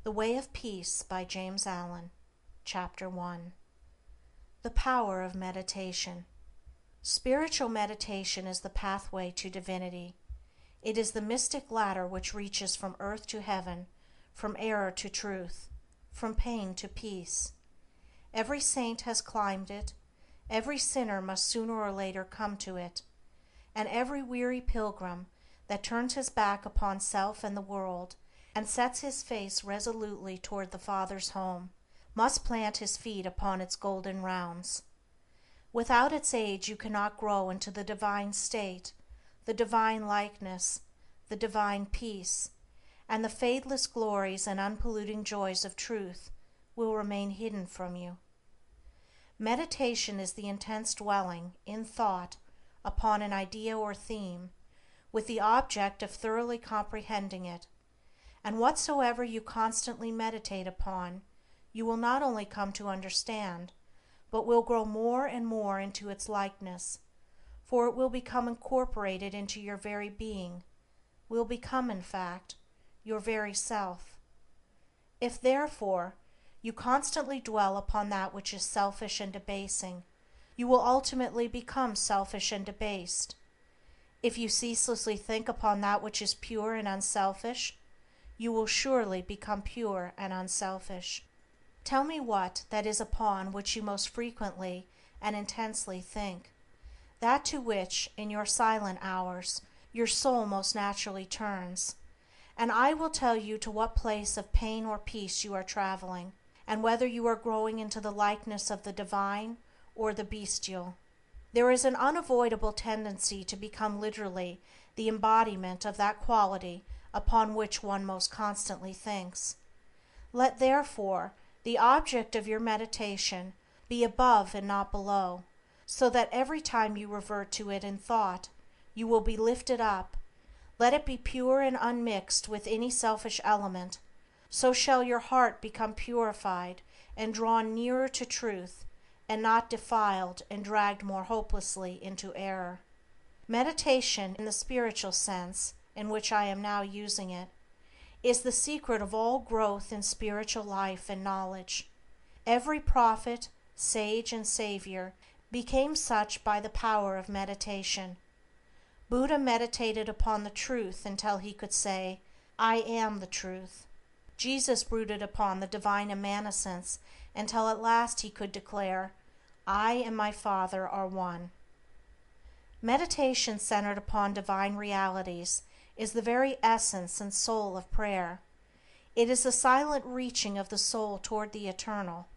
The Way of Peace by James Allen. Chapter 1. The Power of Meditation. Spiritual meditation is the pathway to divinity. It is the mystic ladder which reaches from earth to heaven, from error to truth, from pain to peace. Every saint has climbed it, every sinner must sooner or later come to it, and every weary pilgrim that turns his back upon self and the world, and sets his face resolutely toward the Father's home, must plant his feet upon its golden rounds. Without its aid you cannot grow into the divine state, the divine likeness, the divine peace, and the fadeless glories and unpolluting joys of truth will remain hidden from you. Meditation is the intense dwelling, in thought, upon an idea or theme, with the object of thoroughly comprehending it, and whatsoever you constantly meditate upon, you will not only come to understand, but will grow more and more into its likeness, for it will become incorporated into your very being, will become, in fact, your very self. If, therefore, you constantly dwell upon that which is selfish and debasing, you will ultimately become selfish and debased. If you ceaselessly think upon that which is pure and unselfish, you will surely become pure and unselfish. Tell me what that is upon which you most frequently and intensely think, that to which, in your silent hours, your soul most naturally turns, and I will tell you to what place of pain or peace you are traveling, and whether you are growing into the likeness of the divine or the bestial. There is an unavoidable tendency to become literally the embodiment of that quality upon which one most constantly thinks. Let, therefore, the object of your meditation be above and not below, so that every time you revert to it in thought, you will be lifted up. Let it be pure and unmixed with any selfish element, so shall your heart become purified and drawn nearer to truth, and not defiled and dragged more hopelessly into error. Meditation, in the spiritual sense in which I am now using it, is the secret of all growth in spiritual life and knowledge. Every prophet, sage, and savior became such by the power of meditation. Buddha meditated upon the truth until he could say, "I am the truth." Jesus brooded upon the divine immanence until at last he could declare, "I and my Father are one." Meditation centered upon divine realities is the very essence and soul of prayer. It is the silent reaching of the soul toward the eternal.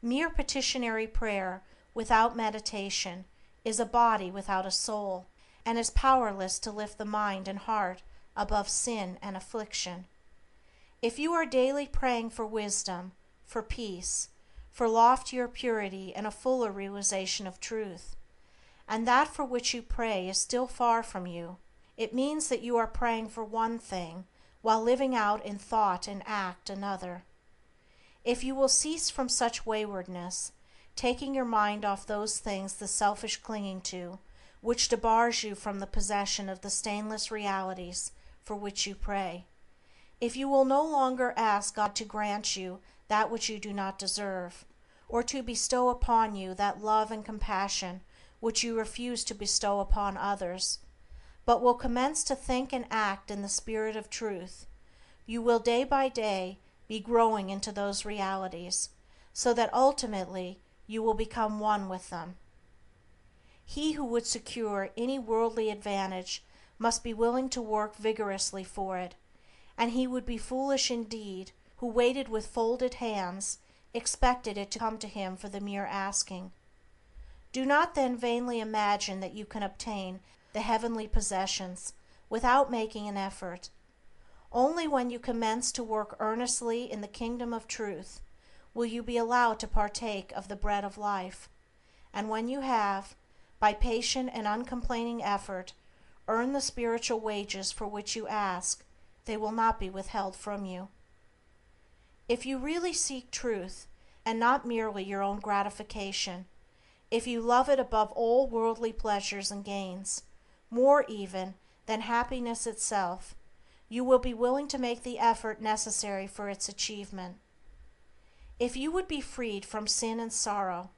Mere petitionary prayer without meditation is a body without a soul, and is powerless to lift the mind and heart above sin and affliction. If you are daily praying for wisdom, for peace, for loftier purity and a fuller realization of truth, and that for which you pray is still far from you, it means that you are praying for one thing while living out in thought and act another. If you will cease from such waywardness, taking your mind off those things the selfish clinging to, which debars you from the possession of the stainless realities for which you pray, if you will no longer ask God to grant you that which you do not deserve, or to bestow upon you that love and compassion which you refuse to bestow upon others, but will commence to think and act in the spirit of truth, you will day by day be growing into those realities, so that ultimately you will become one with them. He who would secure any worldly advantage must be willing to work vigorously for it, and he would be foolish indeed who waited with folded hands, expected it to come to him for the mere asking. Do not then vainly imagine that you can obtain the heavenly possessions without making an effort. Only when you commence to work earnestly in the kingdom of truth will you be allowed to partake of the bread of life, and when you have, by patient and uncomplaining effort, earned the spiritual wages for which you ask, they will not be withheld from you. If you really seek truth, and not merely your own gratification, if you love it above all worldly pleasures and gains, more even than happiness itself, you will be willing to make the effort necessary for its achievement. If you would be freed from sin and sorrow,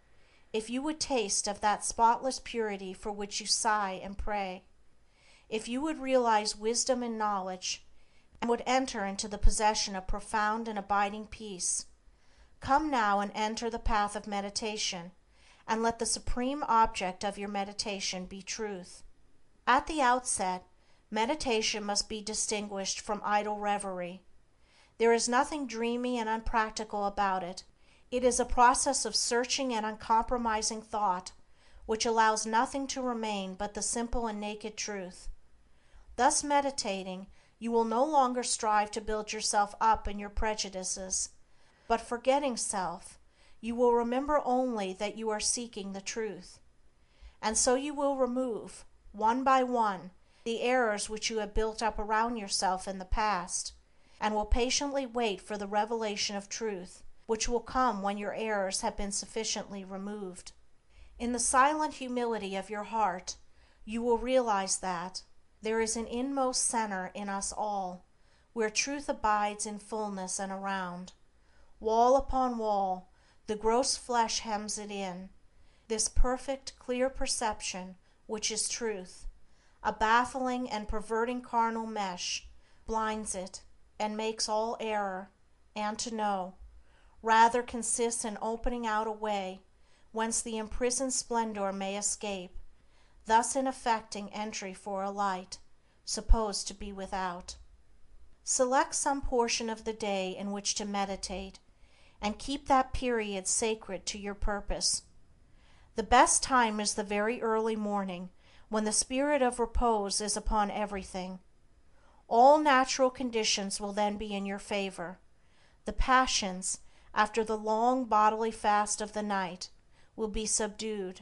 if you would taste of that spotless purity for which you sigh and pray, if you would realize wisdom and knowledge, and would enter into the possession of profound and abiding peace, come now and enter the path of meditation, and let the supreme object of your meditation be truth. At the outset, meditation must be distinguished from idle reverie. There is nothing dreamy and unpractical about it. It is a process of searching and uncompromising thought, which allows nothing to remain but the simple and naked truth. Thus meditating, you will no longer strive to build yourself up in your prejudices, but forgetting self, you will remember only that you are seeking the truth. And so you will remove, one by one, the errors which you have built up around yourself in the past, and will patiently wait for the revelation of truth, which will come when your errors have been sufficiently removed. In the silent humility of your heart, you will realize that there is an inmost center in us all, where truth abides in fullness and around. Wall upon wall, the gross flesh hems it in, this perfect, clear perception, which is truth. A baffling and perverting carnal mesh blinds it, and makes all error, and to know, rather consists in opening out a way whence the imprisoned splendor may escape, thus in effecting entry for a light, supposed to be without. Select some portion of the day in which to meditate, and keep that period sacred to your purpose. The best time is the very early morning, when the spirit of repose is upon everything. All natural conditions will then be in your favor. The passions, after the long bodily fast of the night, will be subdued.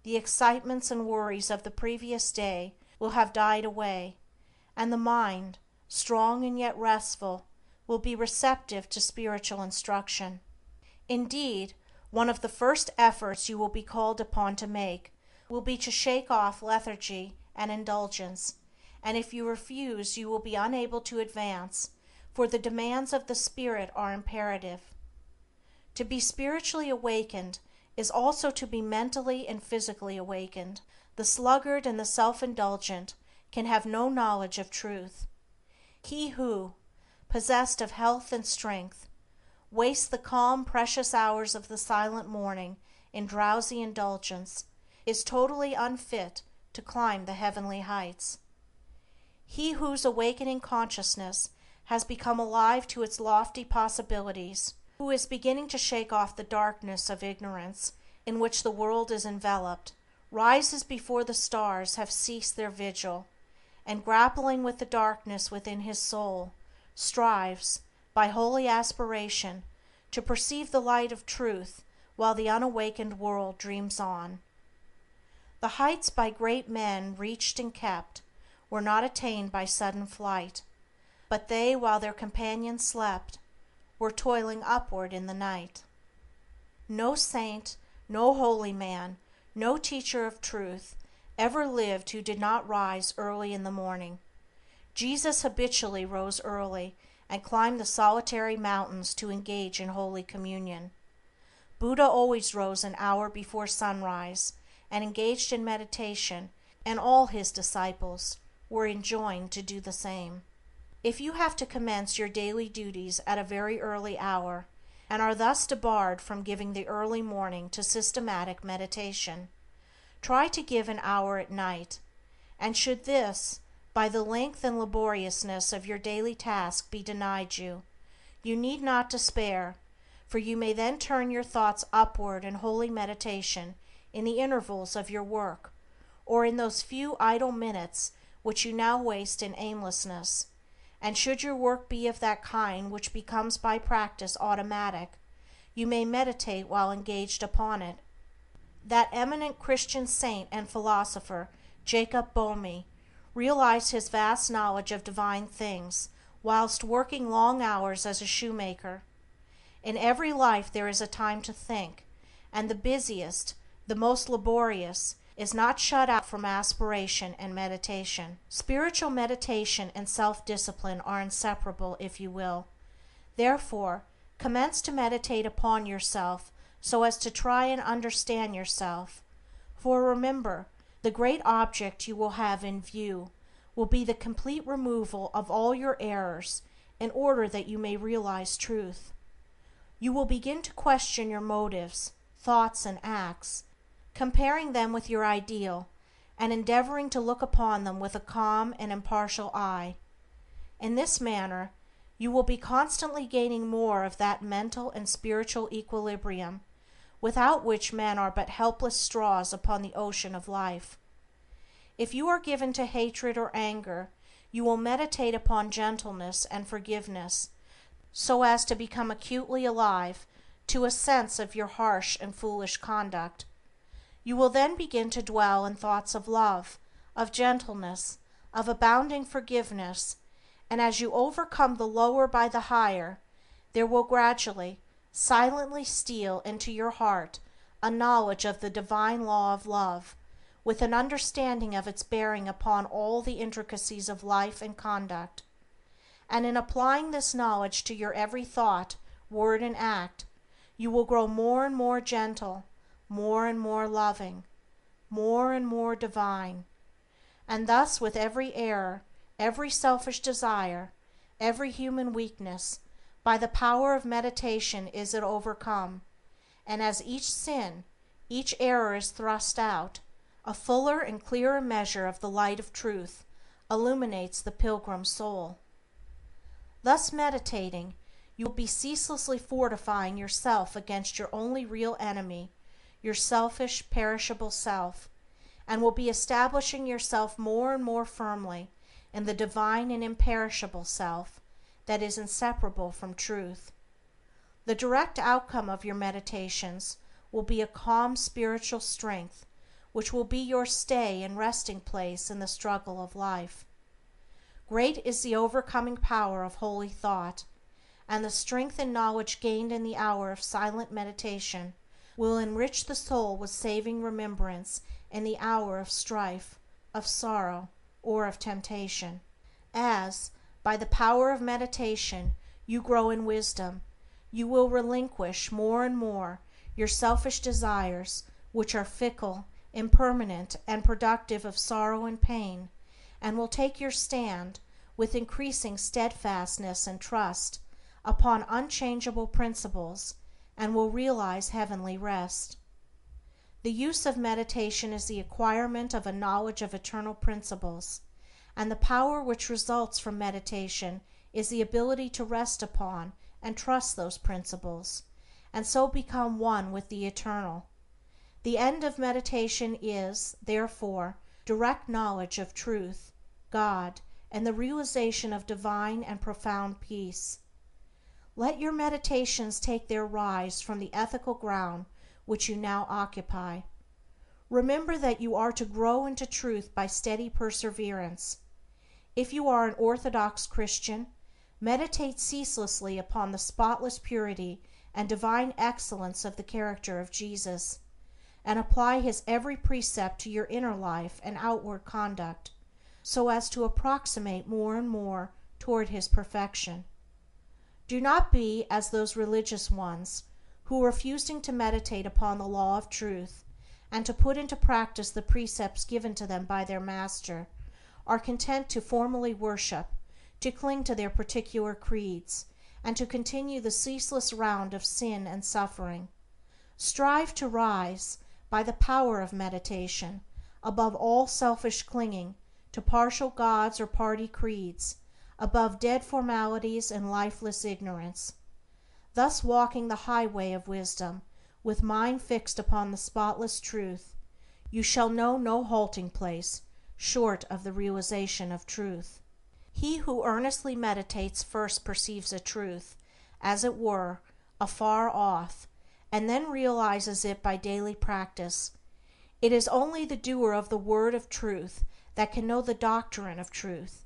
The excitements and worries of the previous day will have died away, and the mind, strong and yet restful, will be receptive to spiritual instruction. Indeed, one of the first efforts you will be called upon to make will be to shake off lethargy and indulgence, and if you refuse you will be unable to advance, for the demands of the spirit are imperative. To be spiritually awakened is also to be mentally and physically awakened. The sluggard and the self-indulgent can have no knowledge of truth. He who, possessed of health and strength, wastes the calm, precious hours of the silent morning in drowsy indulgence is totally unfit to climb the heavenly heights. He whose awakening consciousness has become alive to its lofty possibilities, who is beginning to shake off the darkness of ignorance in which the world is enveloped, rises before the stars have ceased their vigil, and grappling with the darkness within his soul, strives, by holy aspiration, to perceive the light of truth while the unawakened world dreams on. The heights by great men reached and kept were not attained by sudden flight, but they, while their companions slept, were toiling upward in the night. No saint, no holy man, no teacher of truth ever lived who did not rise early in the morning. Jesus habitually rose early and climbed the solitary mountains to engage in holy communion. Buddha always rose an hour before sunrise and engaged in meditation, and all his disciples were enjoined to do the same. If you have to commence your daily duties at a very early hour, and are thus debarred from giving the early morning to systematic meditation, try to give an hour at night, and should this, by the length and laboriousness of your daily task, be denied you, you need not despair, for you may then turn your thoughts upward in holy meditation in the intervals of your work, or in those few idle minutes which you now waste in aimlessness, and should your work be of that kind which becomes by practice automatic, you may meditate while engaged upon it. That eminent Christian saint and philosopher, Jacob Boehme, realized his vast knowledge of divine things whilst working long hours as a shoemaker. In every life there is a time to think, and the busiest, the most laborious, is not shut out from aspiration and meditation. Spiritual meditation and self-discipline are inseparable, if you will. Therefore, commence to meditate upon yourself so as to try and understand yourself. For remember, the great object you will have in view will be the complete removal of all your errors in order that you may realize truth. You will begin to question your motives, thoughts, and acts, comparing them with your ideal, and endeavoring to look upon them with a calm and impartial eye. In this manner, you will be constantly gaining more of that mental and spiritual equilibrium, without which men are but helpless straws upon the ocean of life. If you are given to hatred or anger, you will meditate upon gentleness and forgiveness, so as to become acutely alive to a sense of your harsh and foolish conduct. You will then begin to dwell in thoughts of love, of gentleness, of abounding forgiveness, and as you overcome the lower by the higher, there will gradually, silently steal into your heart a knowledge of the divine law of love, with an understanding of its bearing upon all the intricacies of life and conduct. And in applying this knowledge to your every thought, word, and act, you will grow more and more gentle, more and more loving, more and more divine. And thus with every error, every selfish desire, every human weakness, by the power of meditation is it overcome, and as each sin, each error is thrust out, a fuller and clearer measure of the light of truth illuminates the pilgrim soul. Thus meditating, you will be ceaselessly fortifying yourself against your only real enemy, your selfish, perishable self, and will be establishing yourself more and more firmly in the divine and imperishable self that is inseparable from truth. The direct outcome of your meditations will be a calm spiritual strength, which will be your stay and resting place in the struggle of life. Great is the overcoming power of holy thought, and the strength and knowledge gained in the hour of silent meditation will enrich the soul with saving remembrance in the hour of strife, of sorrow, or of temptation. As, by the power of meditation, you grow in wisdom, you will relinquish more and more your selfish desires, which are fickle, impermanent, and productive of sorrow and pain, and will take your stand, with increasing steadfastness and trust, upon unchangeable principles, and will realize heavenly rest. The use of meditation is the acquirement of a knowledge of eternal principles, and the power which results from meditation is the ability to rest upon and trust those principles, and so become one with the eternal. The end of meditation is, therefore, direct knowledge of truth, God, and the realization of divine and profound peace. Let your meditations take their rise from the ethical ground which you now occupy. Remember that you are to grow into truth by steady perseverance. If you are an orthodox Christian, meditate ceaselessly upon the spotless purity and divine excellence of the character of Jesus, and apply his every precept to your inner life and outward conduct, so as to approximate more and more toward his perfection. Do not be as those religious ones who, refusing to meditate upon the law of truth and to put into practice the precepts given to them by their master, are content to formally worship, to cling to their particular creeds, and to continue the ceaseless round of sin and suffering. Strive to rise, by the power of meditation, above all selfish clinging to partial gods or party creeds, above dead formalities and lifeless ignorance. Thus walking the highway of wisdom, with mind fixed upon the spotless truth, you shall know no halting place short of the realization of truth. He who earnestly meditates first perceives a truth, as it were, afar off, and then realizes it by daily practice. It is only the doer of the word of truth that can know the doctrine of truth,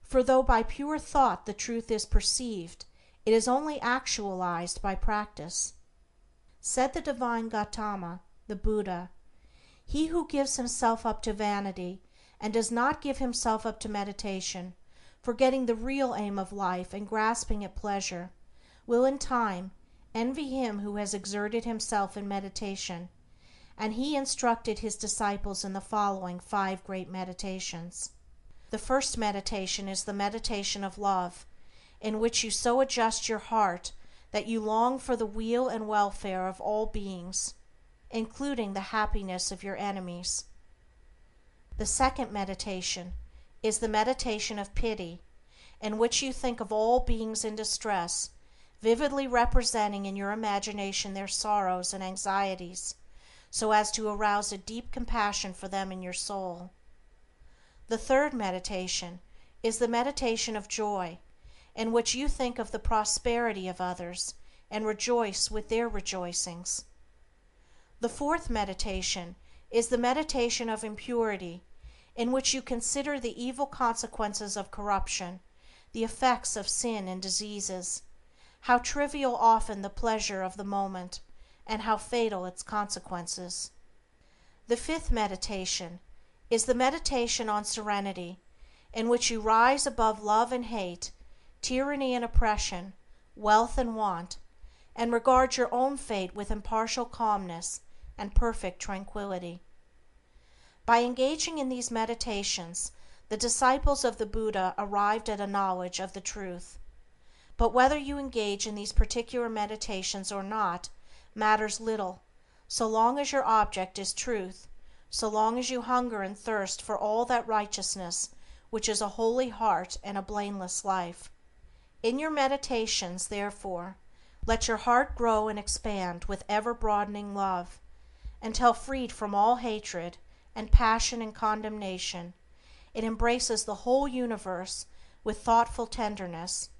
for though by pure thought the truth is perceived, it is only actualized by practice. Said the divine Gautama, the Buddha, He who gives himself up to vanity and does not give himself up to meditation, forgetting the real aim of life and grasping at pleasure, will in time envy him who has exerted himself in meditation, and he instructed his disciples in the following 5 great meditations. The first meditation is the meditation of love, in which you so adjust your heart that you long for the weal and welfare of all beings, including the happiness of your enemies. The second meditation is the meditation of pity, in which you think of all beings in distress, vividly representing in your imagination their sorrows and anxieties, so as to arouse a deep compassion for them in your soul. The third meditation is the meditation of joy, in which you think of the prosperity of others and rejoice with their rejoicings. The fourth meditation is the meditation of impurity, in which you consider the evil consequences of corruption, the effects of sin and diseases, how trivial often the pleasure of the moment, and how fatal its consequences. The fifth meditation is the meditation on serenity, in which you rise above love and hate, tyranny and oppression, wealth and want, and regard your own fate with impartial calmness and perfect tranquility. By engaging in these meditations, the disciples of the Buddha arrived at a knowledge of the truth. But whether you engage in these particular meditations or not matters little, so long as your object is truth, so long as you hunger and thirst for all that righteousness which is a holy heart and a blameless life. In your meditations, therefore, let your heart grow and expand with ever-broadening love, until freed from all hatred and passion and condemnation, it embraces the whole universe with thoughtful tenderness.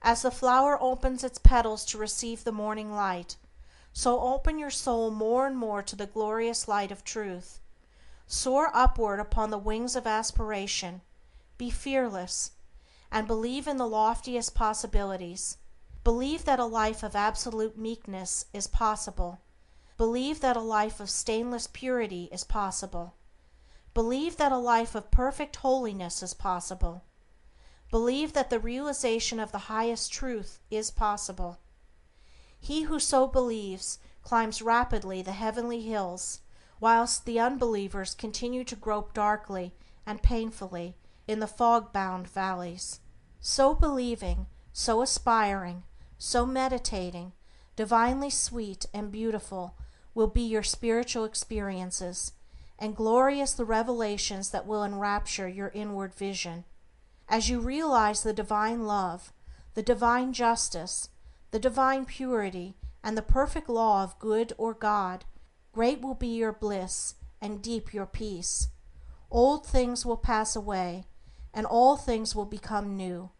As the flower opens its petals to receive the morning light, so open your soul more and more to the glorious light of truth. Soar upward upon the wings of aspiration, be fearless, and believe in the loftiest possibilities. Believe that a life of absolute meekness is possible. Believe that a life of stainless purity is possible. Believe that a life of perfect holiness is possible. Believe that the realization of the highest truth is possible. He who so believes climbs rapidly the heavenly hills, whilst the unbelievers continue to grope darkly and painfully in the fog-bound valleys. So believing, so aspiring, so meditating, divinely sweet and beautiful will be your spiritual experiences, and glorious the revelations that will enrapture your inward vision. As you realize the divine love, the divine justice, the divine purity, and the perfect law of good or God, great will be your bliss and deep your peace. Old things will pass away, and all things will become new.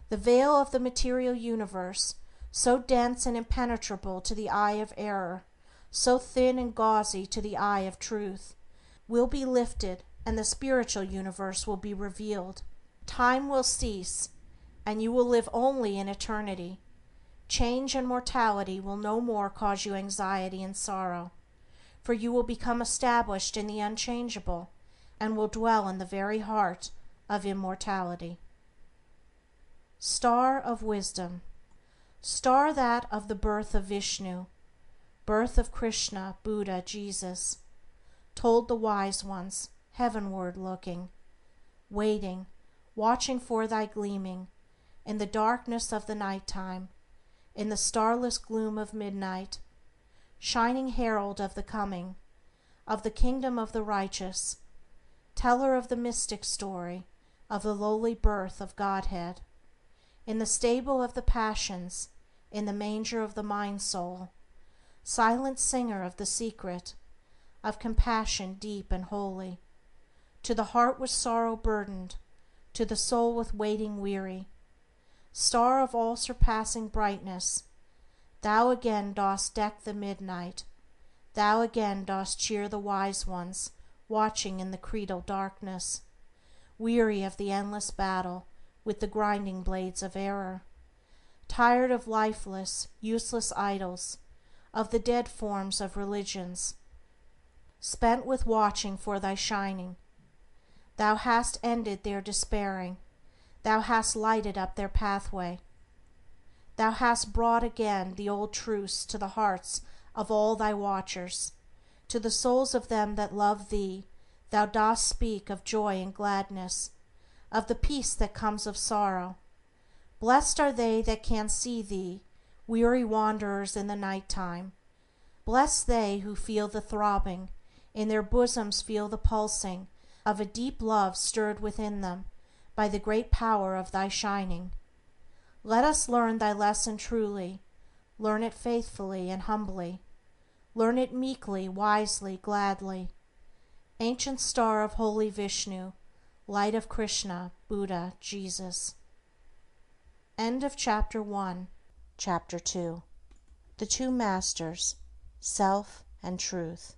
The veil of the material universe, so dense and impenetrable to the eye of error, so thin and gauzy to the eye of truth, will be lifted, and the spiritual universe will be revealed. Time will cease, and you will live only in eternity. Change and mortality will no more cause you anxiety and sorrow, for you will become established in the unchangeable, and will dwell in the very heart of immortality. Star of Wisdom. Star that of the birth of Vishnu, birth of Krishna, Buddha, Jesus, told the wise ones, heavenward looking, waiting, watching for thy gleaming, in the darkness of the night time, in the starless gloom of midnight, shining herald of the coming, of the kingdom of the righteous, teller of the mystic story, of the lowly birth of Godhead, in the stable of the passions, in the manger of the mind-soul, silent singer of the secret, of compassion deep and holy, to the heart with sorrow burdened, to the soul with waiting weary, star of all-surpassing brightness, thou again dost deck the midnight, thou again dost cheer the wise ones watching in the creedal darkness, weary of the endless battle with the grinding blades of error, tired of lifeless, useless idols, of the dead forms of religions, spent with watching for thy shining. Thou hast ended their despairing, thou hast lighted up their pathway. Thou hast brought again the old truths to the hearts of all thy watchers. To the souls of them that love thee thou dost speak of joy and gladness, of the peace that comes of sorrow. Blessed are they that can see thee, weary wanderers in the night time. Blessed they who feel the throbbing, in their bosoms feel the pulsing of a deep love stirred within them by the great power of thy shining. Let us learn thy lesson truly, learn it faithfully and humbly, learn it meekly, wisely, gladly. Ancient star of holy Vishnu, light of Krishna, Buddha, Jesus. End of Chapter 1. Chapter 2. The Two Masters, Self and Truth.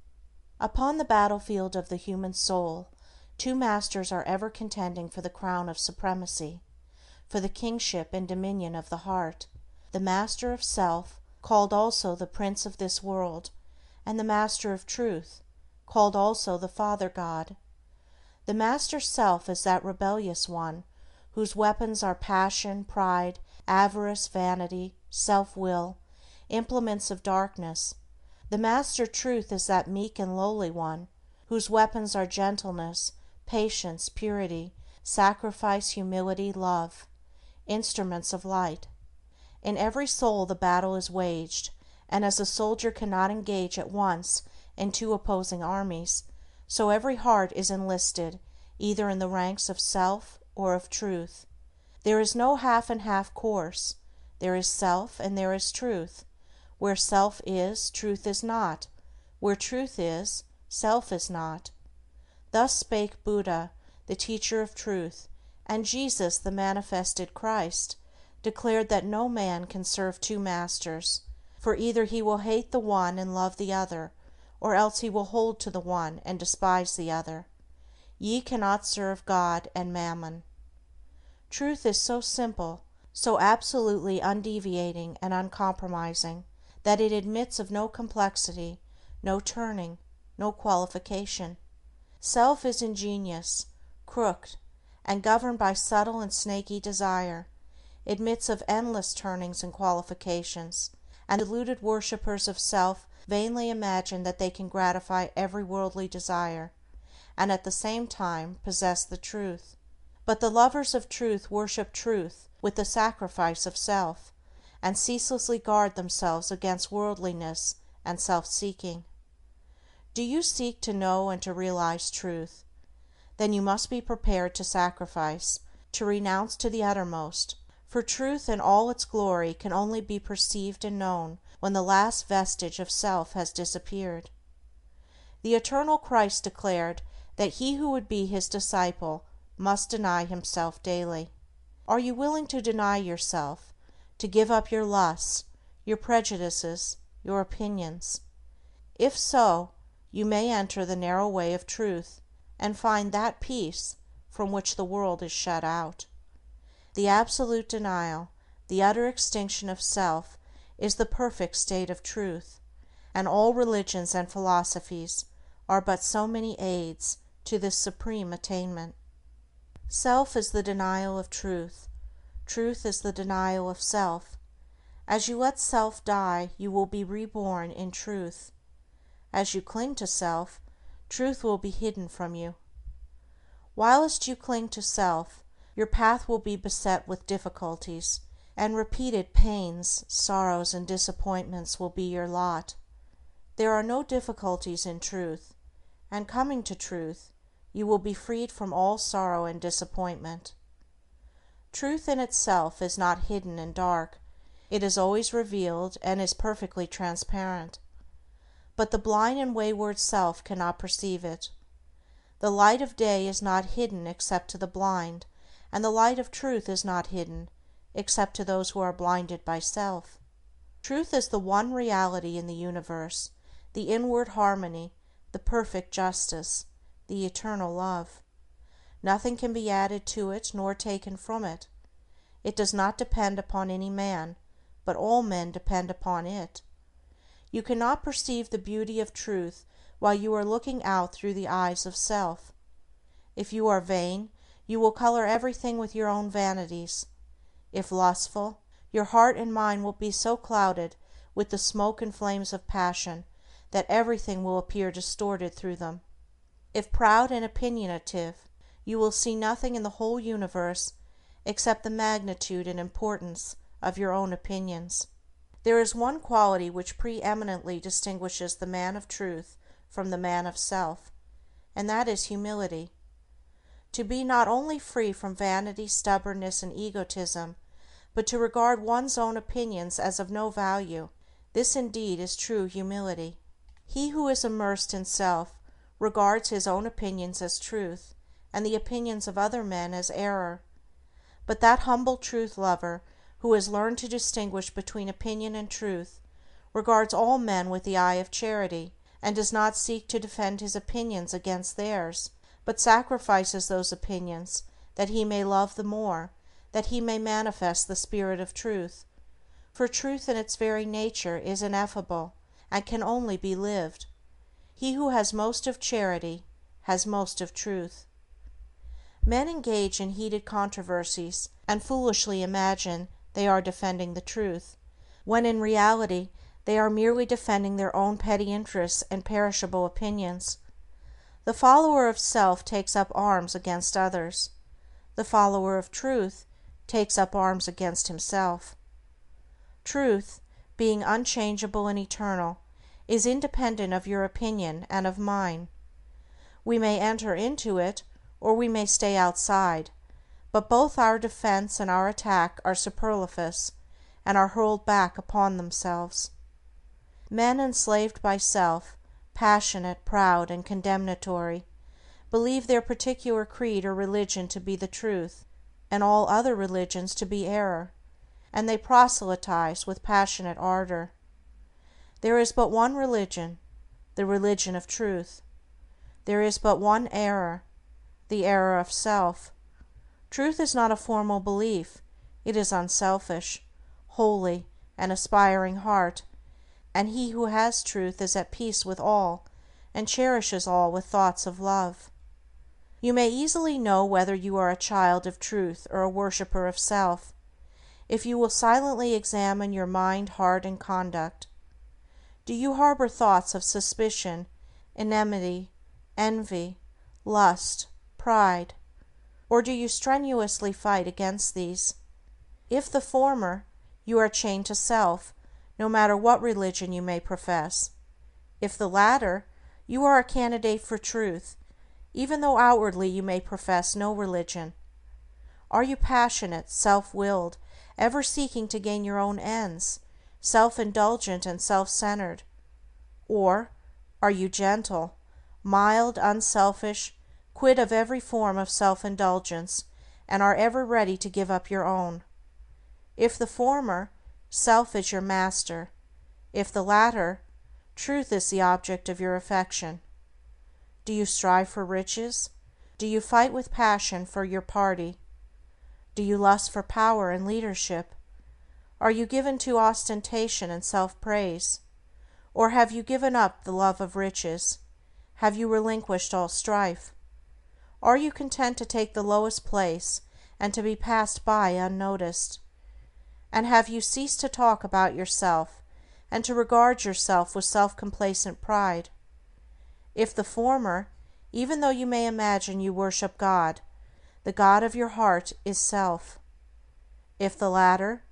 Upon the battlefield of the human soul, two masters are ever contending for the crown of supremacy, for the kingship and dominion of the heart: the master of self, called also the prince of this world, and the master of truth, called also the Father God. The master self is that rebellious one whose weapons are passion, pride, avarice, vanity, self-will, implements of darkness. The master truth is that meek and lowly one whose weapons are gentleness, patience, purity, sacrifice, humility, love, instruments of light. In every soul the battle is waged, and as a soldier cannot engage at once in two opposing armies, so every heart is enlisted either in the ranks of self or of truth. There is no half and half course. There is self and there is truth. Where self is, truth is not. Where truth is, self is not. Thus spake Buddha, the teacher of truth, and Jesus, the manifested Christ, declared that no man can serve two masters, for either he will hate the one and love the other, or else he will hold to the one and despise the other. Ye cannot serve God and Mammon. Truth is so simple, so absolutely undeviating and uncompromising, that it admits of no complexity, no turning, no qualification. Self is ingenious, crooked, and governed by subtle and snaky desire, admits of endless turnings and qualifications, and deluded worshippers of self vainly imagine that they can gratify every worldly desire, and at the same time possess the truth. But the lovers of truth worship truth with the sacrifice of self, and ceaselessly guard themselves against worldliness and self-seeking. Do you seek to know and to realize truth? Then you must be prepared to sacrifice, to renounce to the uttermost, for truth in all its glory can only be perceived and known when the last vestige of self has disappeared. The eternal Christ declared that he who would be his disciple must deny himself daily. Are you willing to deny yourself, to give up your lusts, your prejudices, your opinions? If so, you may enter the narrow way of truth, and find that peace from which the world is shut out. The absolute denial, the utter extinction of self, is the perfect state of truth, and all religions and philosophies are but so many aids to this supreme attainment. Self is the denial of truth. Truth is the denial of self. As you let self die, you will be reborn in truth. As you cling to self, truth will be hidden from you. Whilst you cling to self, your path will be beset with difficulties, and repeated pains, sorrows, and disappointments will be your lot. There are no difficulties in truth, and coming to truth, you will be freed from all sorrow and disappointment. Truth in itself is not hidden and dark. It is always revealed and is perfectly transparent. But the blind and wayward self cannot perceive it. The light of day is not hidden except to the blind, and the light of truth is not hidden except to those who are blinded by self. Truth is the one reality in the universe, the inward harmony, the perfect justice, the eternal love. Nothing can be added to it nor taken from it. It does not depend upon any man, but all men depend upon it. You cannot perceive the beauty of truth while you are looking out through the eyes of self. If you are vain, you will color everything with your own vanities. If lustful, your heart and mind will be so clouded with the smoke and flames of passion that everything will appear distorted through them. If proud and opinionative, you will see nothing in the whole universe except the magnitude and importance of your own opinions. There is one quality which preeminently distinguishes the man of truth from the man of self, and that is humility. To be not only free from vanity, stubbornness, and egotism, but to regard one's own opinions as of no value, this indeed is true humility. He who is immersed in self regards his own opinions as truth, and the opinions of other men as error. But that humble truth-lover who has learned to distinguish between opinion and truth regards all men with the eye of charity, and does not seek to defend his opinions against theirs, but sacrifices those opinions that he may love the more, that he may manifest the spirit of truth. For truth in its very nature is ineffable, and can only be lived. He who has most of charity has most of truth. Men engage in heated controversies and foolishly imagine they are defending the truth, when in reality they are merely defending their own petty interests and perishable opinions. The follower of self takes up arms against others. The follower of truth takes up arms against himself. Truth, being unchangeable and eternal, is independent of your opinion and of mine. We may enter into it, or we may stay outside, but both our defense and our attack are superfluous, and are hurled back upon themselves. Men enslaved by self, passionate, proud, and condemnatory, believe their particular creed or religion to be the truth, and all other religions to be error, and they proselytize with passionate ardor. There is but one religion, the religion of truth. There is but one error, the error of self. Truth is not a formal belief, it is unselfish, holy, and aspiring heart, and he who has truth is at peace with all, and cherishes all with thoughts of love. You may easily know whether you are a child of truth or a worshipper of self, if you will silently examine your mind, heart, and conduct. Do you harbor thoughts of suspicion, enmity, envy, lust, pride, or do you strenuously fight against these? If the former, you are chained to self, no matter what religion you may profess. If the latter, you are a candidate for truth, even though outwardly you may profess no religion. Are you passionate, self-willed, ever seeking to gain your own ends, self-indulgent and self-centered? Or are you gentle, mild, unselfish, quit of every form of self-indulgence, and are ever ready to give up your own? If the former, self is your master; if the latter, truth is the object of your affection. Do you strive for riches? Do you fight with passion for your party? Do you lust for power and leadership? Are you given to ostentation and self-praise? Or have you given up the love of riches? Have you relinquished all strife? Are you content to take the lowest place and to be passed by unnoticed? And have you ceased to talk about yourself and to regard yourself with self-complacent pride? If the former, even though you may imagine you worship God, the God of your heart is self. If the latter,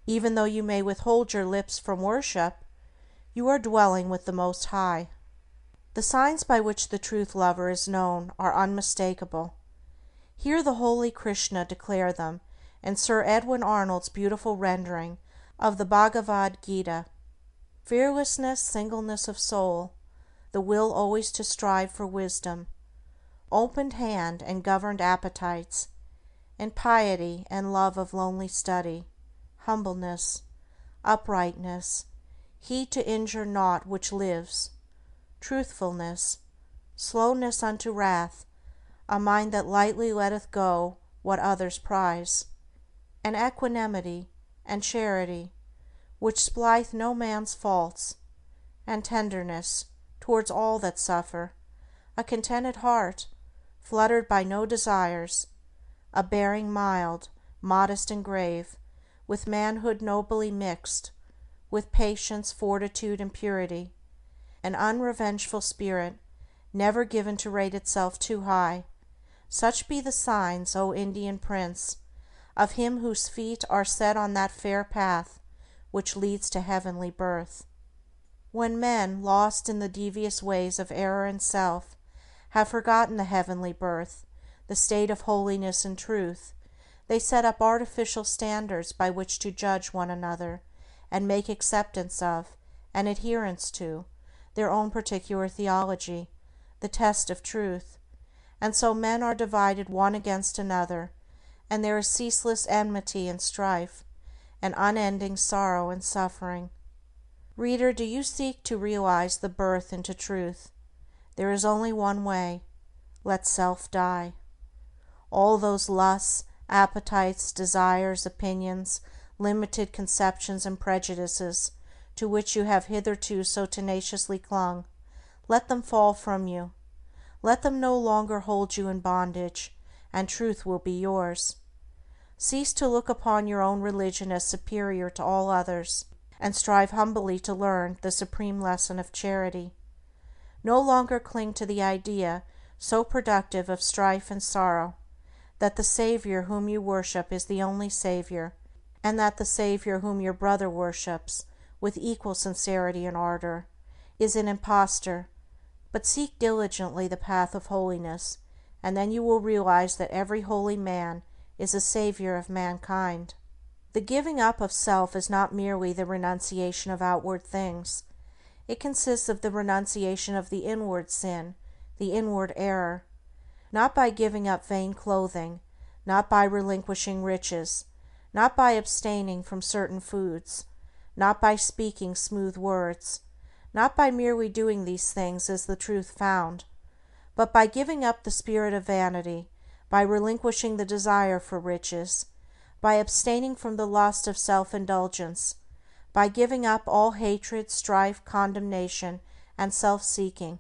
even though you may withhold your lips from worship, you are dwelling with the Most High. The signs by which the truth lover is known are unmistakable. Hear the holy Krishna declare them in Sir Edwin Arnold's beautiful rendering of the Bhagavad Gita. Fearlessness, singleness of soul, the will always to strive for wisdom, opened hand and governed appetites, and piety and love of lonely study, humbleness, uprightness, heed to injure naught which lives, truthfulness, slowness unto wrath, a mind that lightly letteth go what others prize, and equanimity and charity, which splieth no man's faults, and tenderness towards all that suffer, a contented heart, fluttered by no desires, a bearing mild, modest and grave, with manhood nobly mixed, with patience, fortitude, and purity, an unrevengeful spirit, never given to rate itself too high. Such be the signs, O Indian Prince, of him whose feet are set on that fair path which leads to heavenly birth. When men, lost in the devious ways of error and self, have forgotten the heavenly birth, the state of holiness and truth, they set up artificial standards by which to judge one another, and make acceptance of, and adherence to, their own particular theology, the test of truth, and so men are divided one against another, and there is ceaseless enmity and strife, and unending sorrow and suffering. Reader, do you seek to realize the birth into truth? There is only one way. Let self die. All those lusts, appetites, desires, opinions, limited conceptions and prejudices to which you have hitherto so tenaciously clung, let them fall from you. Let them no longer hold you in bondage, and truth will be yours. Cease to look upon your own religion as superior to all others, and strive humbly to learn the supreme lesson of charity. No longer cling to the idea, so productive of strife and sorrow, that the Savior whom you worship is the only Savior, and that the Savior whom your brother worships, with equal sincerity and ardor, is an impostor, but seek diligently the path of holiness, and then you will realize that every holy man is a savior of mankind. The giving up of self is not merely the renunciation of outward things. It consists of the renunciation of the inward sin, the inward error. Not by giving up vain clothing, not by relinquishing riches, not by abstaining from certain foods, not by speaking smooth words, not by merely doing these things is the truth found, but by giving up the spirit of vanity, by relinquishing the desire for riches, by abstaining from the lust of self-indulgence, by giving up all hatred, strife, condemnation, and self-seeking,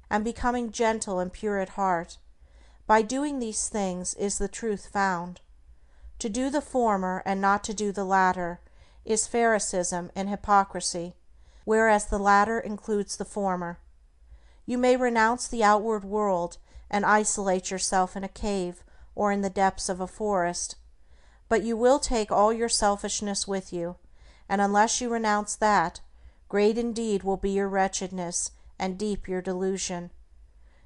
and becoming gentle and pure at heart. By doing these things is the truth found. To do the former and not to do the latter is Pharisaism and hypocrisy, whereas the latter includes the former. You may renounce the outward world and isolate yourself in a cave or in the depths of a forest, but you will take all your selfishness with you, and unless you renounce that, great indeed will be your wretchedness and deep your delusion.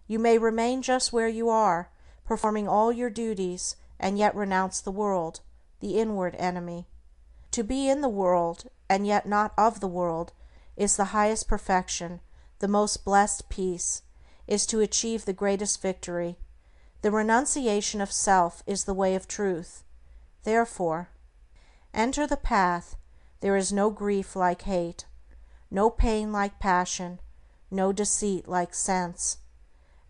You may remain just where you are, performing all your duties, and yet renounce the world, the inward enemy. To be in the world, and yet not of the world, is the highest perfection, the most blessed peace, is to achieve the greatest victory. The renunciation of self is the way of truth. Therefore, enter the path. There is no grief like hate, no pain like passion, no deceit like sense.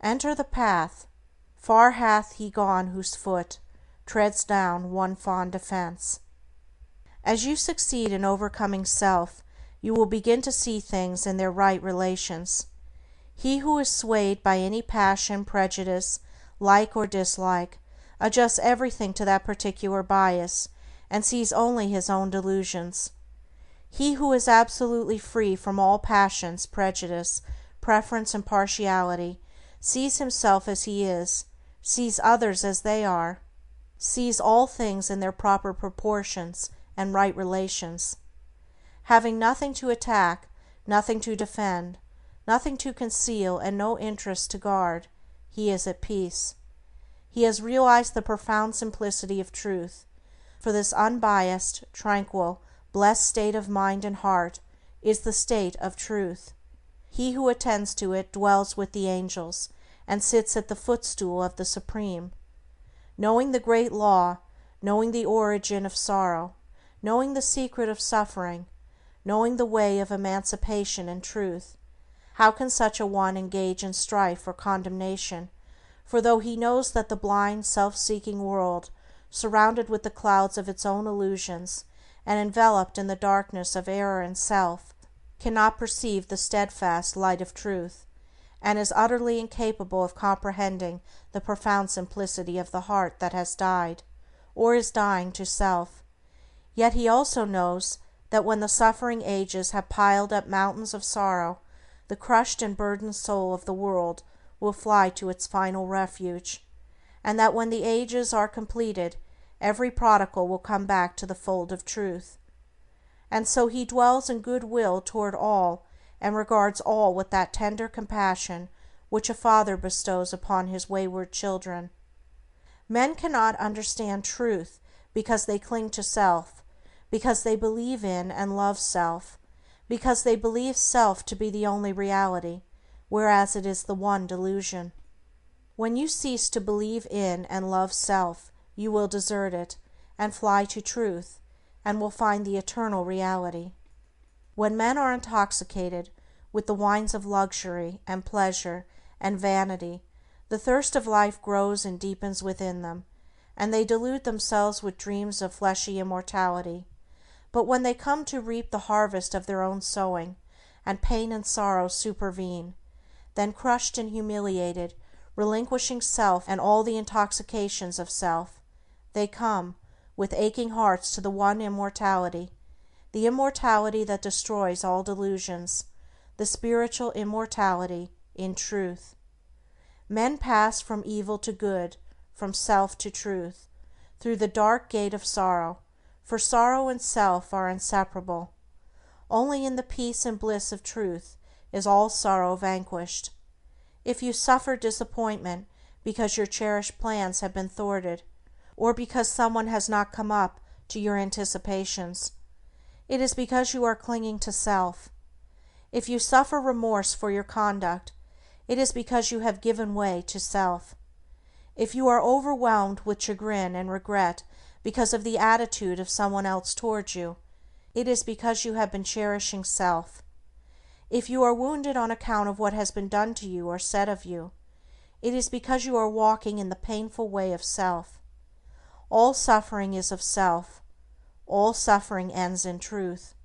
Enter the path. Far hath he gone whose foot treads down one fond offense. As you succeed in overcoming self, you will begin to see things in their right relations. He who is swayed by any passion, prejudice, like or dislike, adjusts everything to that particular bias, and sees only his own delusions. He who is absolutely free from all passions, prejudice, preference, and partiality, sees himself as he is, sees others as they are, sees all things in their proper proportions and right relations. Having nothing to attack, nothing to defend, nothing to conceal, and no interest to guard, he is at peace. He has realized the profound simplicity of truth, for this unbiased, tranquil, blessed state of mind and heart is the state of truth. He who attends to it dwells with the angels, and sits at the footstool of the Supreme. Knowing the great law, knowing the origin of sorrow, knowing the secret of suffering, knowing the way of emancipation and truth, how can such a one engage in strife or condemnation? For though he knows that the blind, self-seeking world, surrounded with the clouds of its own illusions, and enveloped in the darkness of error and self, cannot perceive the steadfast light of truth, and is utterly incapable of comprehending the profound simplicity of the heart that has died, or is dying, to self. Yet he also knows that when the suffering ages have piled up mountains of sorrow, the crushed and burdened soul of the world will fly to its final refuge, and that when the ages are completed, every prodigal will come back to the fold of truth. And so he dwells in good will toward all, and regards all with that tender compassion which a father bestows upon his wayward children. Men cannot understand truth because they cling to self, because they believe in and love self, because they believe self to be the only reality, whereas it is the one delusion. When you cease to believe in and love self, you will desert it, and fly to truth, and will find the eternal reality. When men are intoxicated with the wines of luxury and pleasure and vanity, the thirst of life grows and deepens within them, and they delude themselves with dreams of fleshy immortality. But when they come to reap the harvest of their own sowing, and pain and sorrow supervene, then, crushed and humiliated, relinquishing self and all the intoxications of self, they come, with aching hearts, to the one immortality, the immortality that destroys all delusions, the spiritual immortality in truth. Men pass from evil to good, from self to truth, through the dark gate of sorrow, for sorrow and self are inseparable. Only in the peace and bliss of truth is all sorrow vanquished. If you suffer disappointment because your cherished plans have been thwarted, or because someone has not come up to your anticipations, it is because you are clinging to self. If you suffer remorse for your conduct, it is because you have given way to self. If you are overwhelmed with chagrin and regret because of the attitude of someone else towards you, it is because you have been cherishing self. If you are wounded on account of what has been done to you or said of you, it is because you are walking in the painful way of self. All suffering is of self. All suffering ends in truth.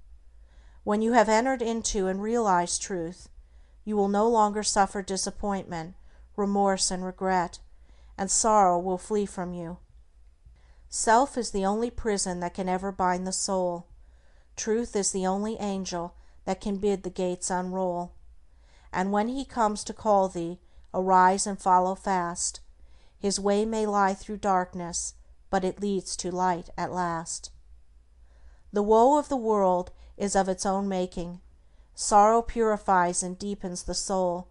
When you have entered into and realized truth, you will no longer suffer disappointment, remorse, and regret, and sorrow will flee from you. Self is the only prison that can ever bind the soul. Truth is the only angel that can bid the gates unroll. And when he comes to call thee, arise and follow fast. His way may lie through darkness, but it leads to light at last. The woe of the world is of its own making. Sorrow purifies and deepens the soul,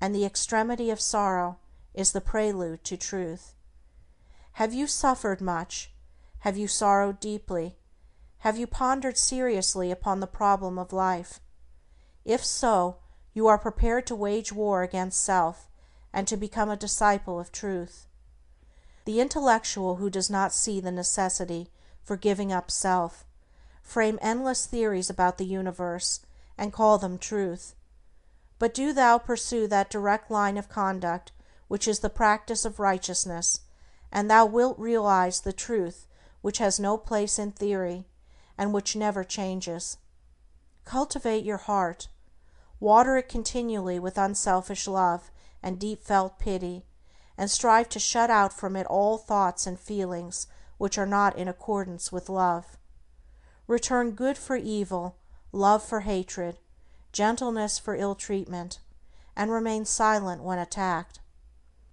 and the extremity of sorrow is the prelude to truth. Have you suffered much? Have you sorrowed deeply? Have you pondered seriously upon the problem of life? If so, you are prepared to wage war against self, and to become a disciple of truth. The intellectual who does not see the necessity for giving up self, frame endless theories about the universe, and call them truth. But do thou pursue that direct line of conduct which is the practice of righteousness, and thou wilt realize the truth which has no place in theory, and which never changes. Cultivate your heart. Water it continually with unselfish love and deep-felt pity, and strive to shut out from it all thoughts and feelings which are not in accordance with love. Return good for evil, love for hatred, gentleness for ill-treatment, and remain silent when attacked.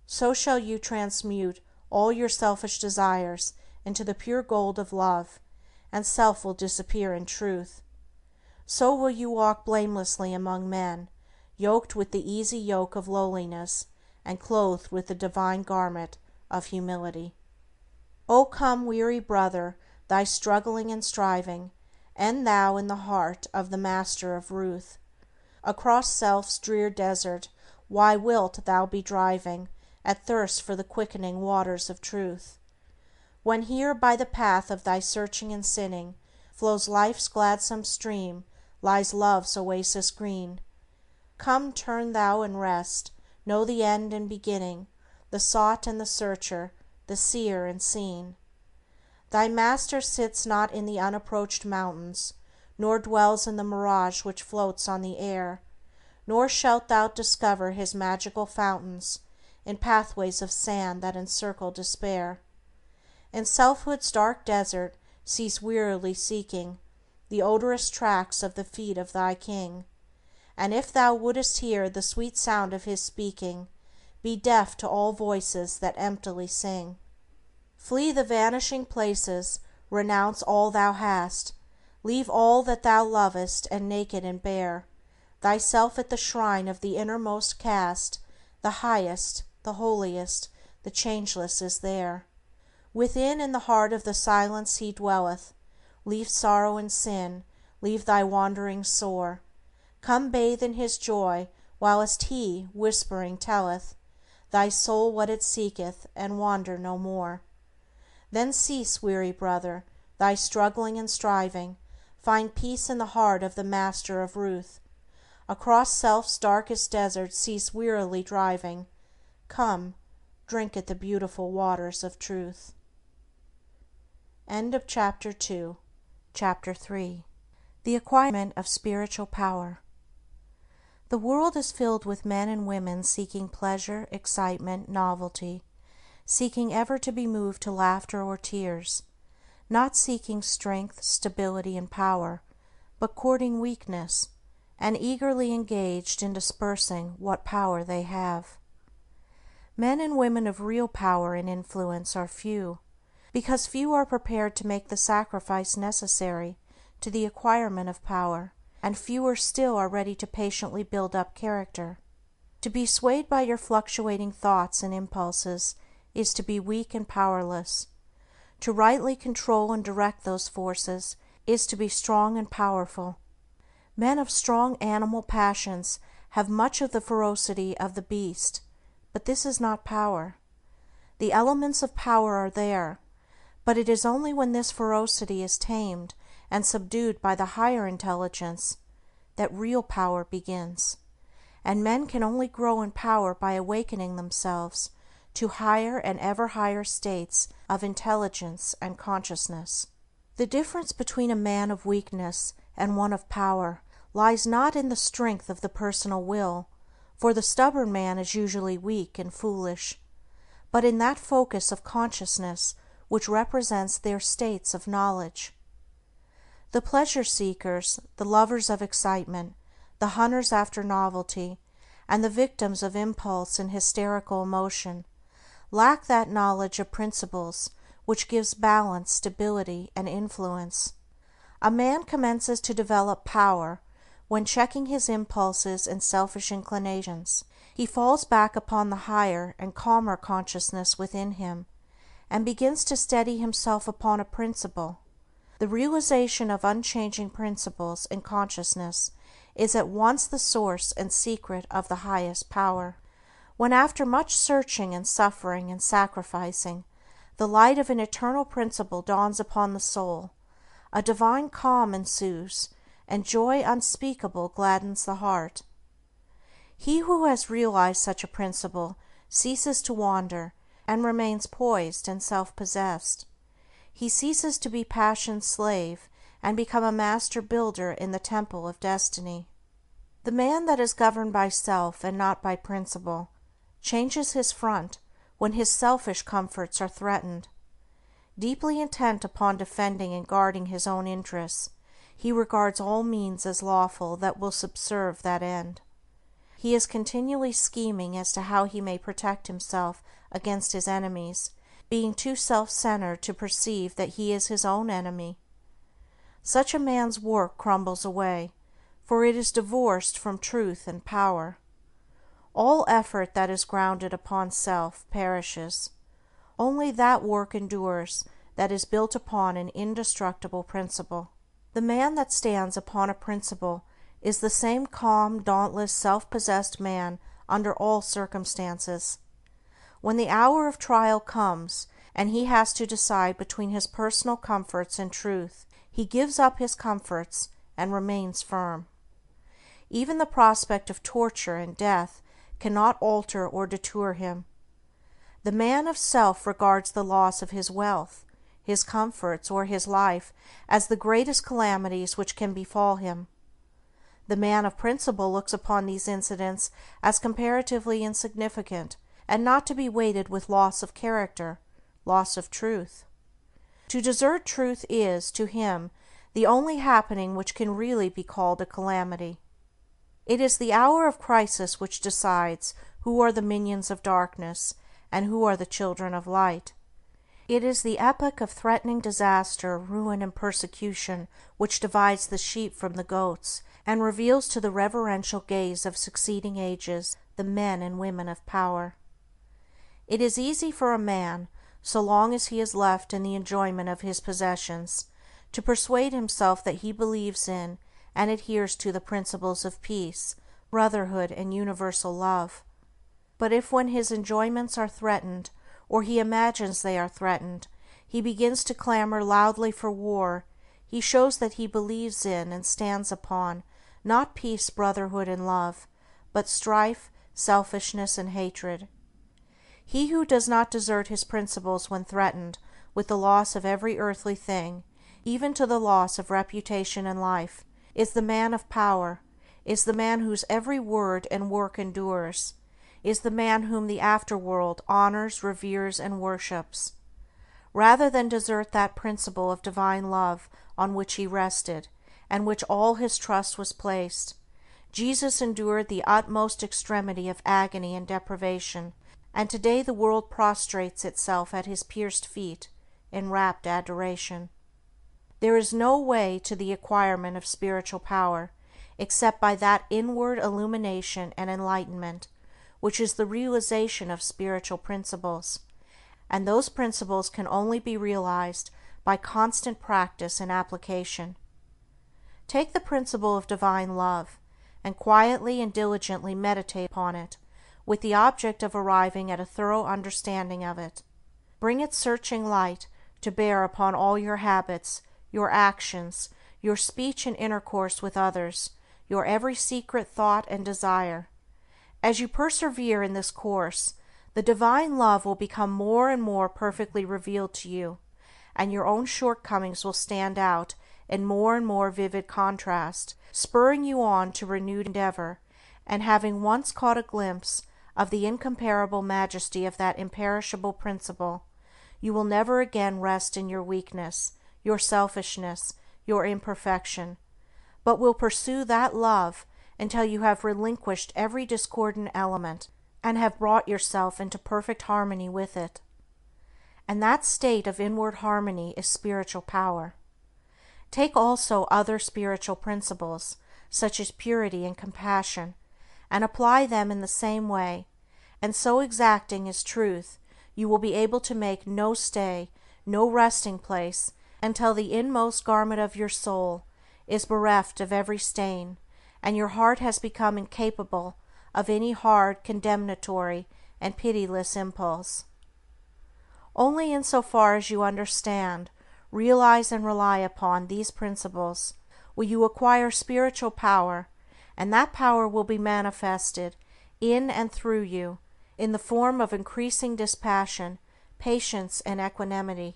So shall you transmute all your selfish desires into the pure gold of love, and self will disappear in truth. So will you walk blamelessly among men, yoked with the easy yoke of lowliness, and clothed with the divine garment of humility. O come, weary brother, thy struggling and striving, end thou in the heart of the Master of Ruth. Across self's drear desert, why wilt thou be driving, at thirst for the quickening waters of truth? When here by the path of thy searching and sinning flows life's gladsome stream, lies love's oasis green. Come, turn thou and rest, know the end and beginning, the sought and the searcher, the seer and seen. Thy Master sits not in the unapproached mountains, nor dwells in the mirage which floats on the air, nor shalt thou discover his magical fountains in pathways of sand that encircle despair. In selfhood's dark desert cease wearily seeking the odorous tracks of the feet of thy King, and if thou wouldest hear the sweet sound of his speaking, be deaf to all voices that emptily sing. Flee the vanishing places, renounce all thou hast, leave all that thou lovest, and naked and bare, thyself at the shrine of the innermost cast, the highest, the holiest, the changeless is there. Within in the heart of the silence he dwelleth, leave sorrow and sin, leave thy wanderings sore, come bathe in his joy, whilst he, whispering, telleth thy soul what it seeketh, and wander no more. Then cease, weary brother, thy struggling and striving, find peace in the heart of the Master of Ruth. Across self's darkest desert cease wearily driving, come, drink at the beautiful waters of truth. End of Chapter 2. Chapter 3. The Acquirement of Spiritual Power. The world is filled with men and women seeking pleasure, excitement, novelty, seeking ever to be moved to laughter or tears, not seeking strength, stability, and power, but courting weakness, and eagerly engaged in dispersing what power they have. Men and women of real power and influence are few, because few are prepared to make the sacrifice necessary to the acquirement of power, and fewer still are ready to patiently build up character. To be swayed by your fluctuating thoughts and impulses is to be weak and powerless. To rightly control and direct those forces is to be strong and powerful. Men of strong animal passions have much of the ferocity of the beast, but this is not power. The elements of power are there, but it is only when this ferocity is tamed and subdued by the higher intelligence that real power begins, and men can only grow in power by awakening themselves to higher and ever higher states of intelligence and consciousness. The difference between a man of weakness and one of power lies not in the strength of the personal will, for the stubborn man is usually weak and foolish, but in that focus of consciousness which represents their states of knowledge. The pleasure-seekers, the lovers of excitement, the hunters after novelty, and the victims of impulse and hysterical emotion lack that knowledge of principles which gives balance, stability, and influence. A man commences to develop power when, checking his impulses and selfish inclinations, he falls back upon the higher and calmer consciousness within him, and begins to steady himself upon a principle. The realization of unchanging principles and consciousness is at once the source and secret of the highest power. When, after much searching and suffering and sacrificing, the light of an eternal principle dawns upon the soul, a divine calm ensues, and joy unspeakable gladdens the heart. He who has realized such a principle ceases to wander, and remains poised and self-possessed. He ceases to be passion's slave, and becomes a master builder in the temple of destiny. The man that is governed by self and not by principle changes his front when his selfish comforts are threatened. Deeply intent upon defending and guarding his own interests, he regards all means as lawful that will subserve that end. He is continually scheming as to how he may protect himself against his enemies, being too self-centered to perceive that he is his own enemy. Such a man's work crumbles away, for it is divorced from truth and power. All effort that is grounded upon self perishes. Only that work endures that is built upon an indestructible principle. The man that stands upon a principle is the same calm, dauntless, self-possessed man under all circumstances. When the hour of trial comes, and he has to decide between his personal comforts and truth, he gives up his comforts and remains firm. Even the prospect of torture and death cannot alter or deter him. The man of self regards the loss of his wealth, his comforts, or his life as the greatest calamities which can befall him. The man of principle looks upon these incidents as comparatively insignificant, and not to be weighted with loss of character, loss of truth. To desert truth is, to him, the only happening which can really be called a calamity. It is the hour of crisis which decides who are the minions of darkness and who are the children of light. It is the epoch of threatening disaster, ruin, and persecution which divides the sheep from the goats, and reveals to the reverential gaze of succeeding ages the men and women of power. It is easy for a man, so long as he is left in the enjoyment of his possessions, to persuade himself that he believes in and adheres to the principles of peace, brotherhood, and universal love. But if when his enjoyments are threatened, or he imagines they are threatened, he begins to clamor loudly for war, he shows that he believes in and stands upon, not peace, brotherhood, and love, but strife, selfishness, and hatred. He who does not desert his principles when threatened with the loss of every earthly thing, even to the loss of reputation and life, is the man of power, is the man whose every word and work endures, is the man whom the afterworld honors, reveres, and worships. Rather than desert that principle of divine love on which he rested, and which all his trust was placed, Jesus endured the utmost extremity of agony and deprivation, and today the world prostrates itself at his pierced feet in rapt adoration. There is no way to the acquirement of spiritual power except by that inward illumination and enlightenment which is the realization of spiritual principles, and those principles can only be realized by constant practice and application. Take the principle of divine love, and quietly and diligently meditate upon it, with the object of arriving at a thorough understanding of it. Bring its searching light to bear upon all your habits, your actions, your speech and intercourse with others, your every secret thought and desire. As you persevere in this course, the divine love will become more and more perfectly revealed to you, and your own shortcomings will stand out in more and more vivid contrast, spurring you on to renewed endeavor, and having once caught a glimpse of the incomparable majesty of that imperishable principle, you will never again rest in your weakness, your selfishness, your imperfection, but will pursue that love until you have relinquished every discordant element and have brought yourself into perfect harmony with it. And that state of inward harmony is spiritual power. Take also other spiritual principles, such as purity and compassion, and apply them in the same way, and so exacting is truth, you will be able to make no stay, no resting place, until the inmost garment of your soul is bereft of every stain, and your heart has become incapable of any hard, condemnatory, and pitiless impulse. Only in so far as you understand, realize, and rely upon these principles will you acquire spiritual power, and that power will be manifested in and through you in the form of increasing dispassion, patience, and equanimity.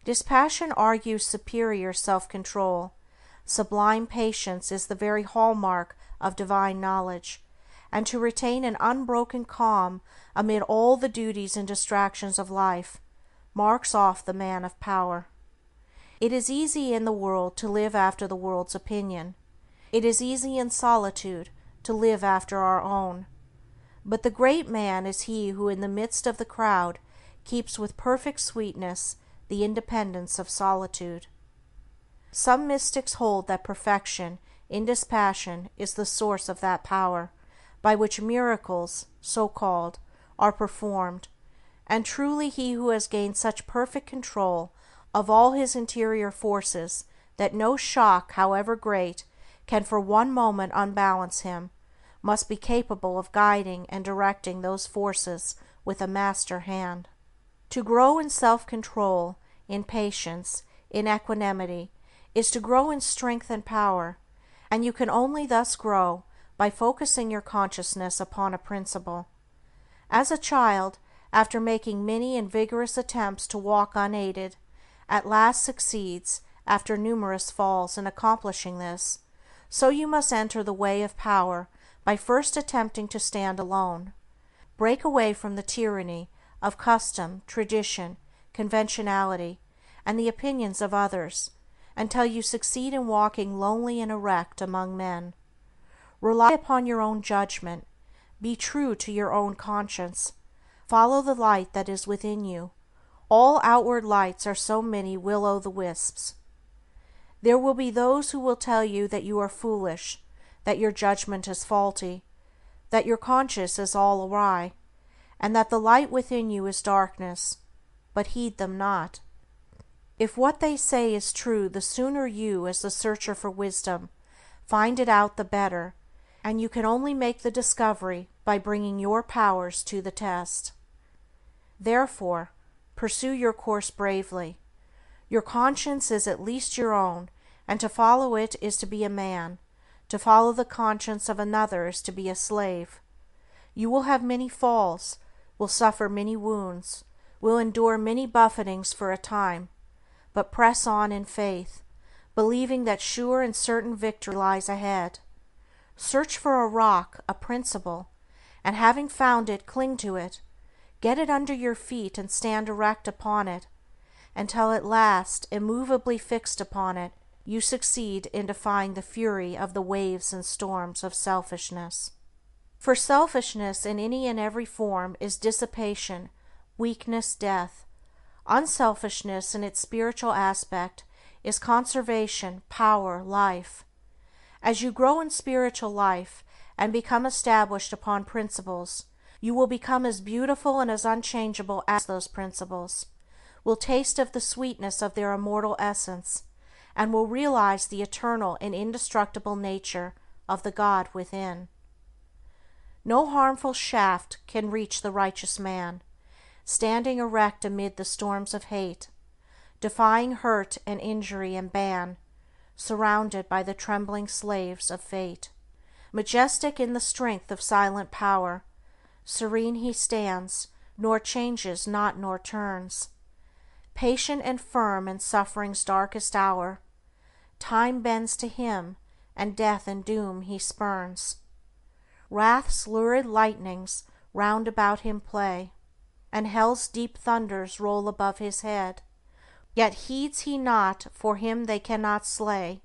Dispassion argues superior self-control. Sublime patience is the very hallmark of divine knowledge, and to retain an unbroken calm amid all the duties and distractions of life marks off the man of power. It is easy in the world to live after the world's opinion. It is easy in solitude to live after our own. But the great man is he who in the midst of the crowd keeps with perfect sweetness the independence of solitude. Some mystics hold that perfection in dispassion is the source of that power by which miracles, so called, are performed, and truly he who has gained such perfect control of all his interior forces that no shock, however great, can for one moment unbalance him, must be capable of guiding and directing those forces with a master hand. To grow in self-control, in patience, in equanimity, is to grow in strength and power, and you can only thus grow by focusing your consciousness upon a principle. As a child, after making many and vigorous attempts to walk unaided, at last succeeds, after numerous falls, in accomplishing this, So you must enter the way of power by first attempting to stand alone. Break away from the tyranny of custom, tradition, conventionality, and the opinions of others, until you succeed in walking lonely and erect among men. Rely upon your own judgment. Be true to your own conscience. Follow the light that is within you. All outward lights are so many will-o'-the-wisps. There will be those who will tell you that you are foolish, that your judgment is faulty, that your conscience is all awry, and that the light within you is darkness, but heed them not. If what they say is true, the sooner you, as the searcher for wisdom, find it out, the better, and you can only make the discovery by bringing your powers to the test. Therefore, pursue your course bravely. Your conscience is at least your own, and to follow it is to be a man. To follow the conscience of another is to be a slave. You will have many falls, will suffer many wounds, will endure many buffetings for a time, but press on in faith, believing that sure and certain victory lies ahead. Search for a rock, a principle, and having found it, cling to it. Get it under your feet and stand erect upon it, until at last, immovably fixed upon it, you succeed in defying the fury of the waves and storms of selfishness. For selfishness in any and every form is dissipation, weakness, death. Unselfishness in its spiritual aspect is conservation, power, life. As you grow in spiritual life and become established upon principles, you will become as beautiful and as unchangeable as those principles, will taste of the sweetness of their immortal essence, and will realize the eternal and indestructible nature of the God within. No harmful shaft can reach the righteous man, standing erect amid the storms of hate, defying hurt and injury and ban, surrounded by the trembling slaves of fate. Majestic in the strength of silent power, serene he stands, nor changes not nor turns. Patient and firm in suffering's darkest hour, time bends to him, and death and doom he spurns. Wrath's lurid lightnings round about him play, and hell's deep thunders roll above his head, yet heeds he not, for him they cannot slay,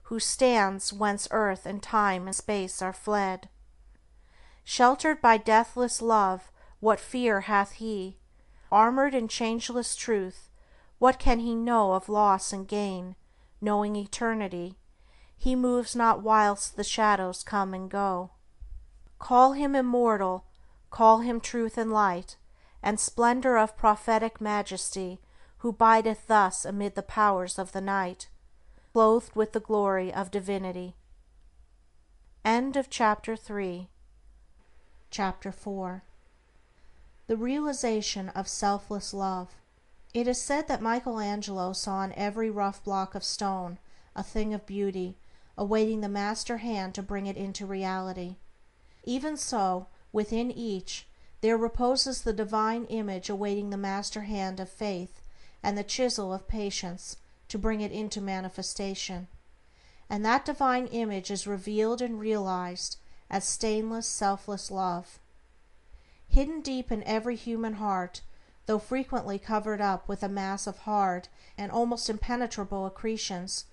who stands whence earth and time and space are fled. Sheltered by deathless love, what fear hath he? Armored in changeless truth, what can he know of loss and gain? Knowing eternity, he moves not whilst the shadows come and go. Call him immortal, call him truth and light, and splendor of prophetic majesty, who bideth thus amid the powers of the night, clothed with the glory of divinity. End of Chapter 3. Chapter 4. The realization of selfless love. It is said that Michelangelo saw in every rough block of stone a thing of beauty, awaiting the master hand to bring it into reality. Even so, within each, there reposes the divine image awaiting the master hand of faith and the chisel of patience to bring it into manifestation. And that divine image is revealed and realized as stainless, selfless love. Hidden deep in every human heart, though frequently covered up with a mass of hard and almost impenetrable accretions,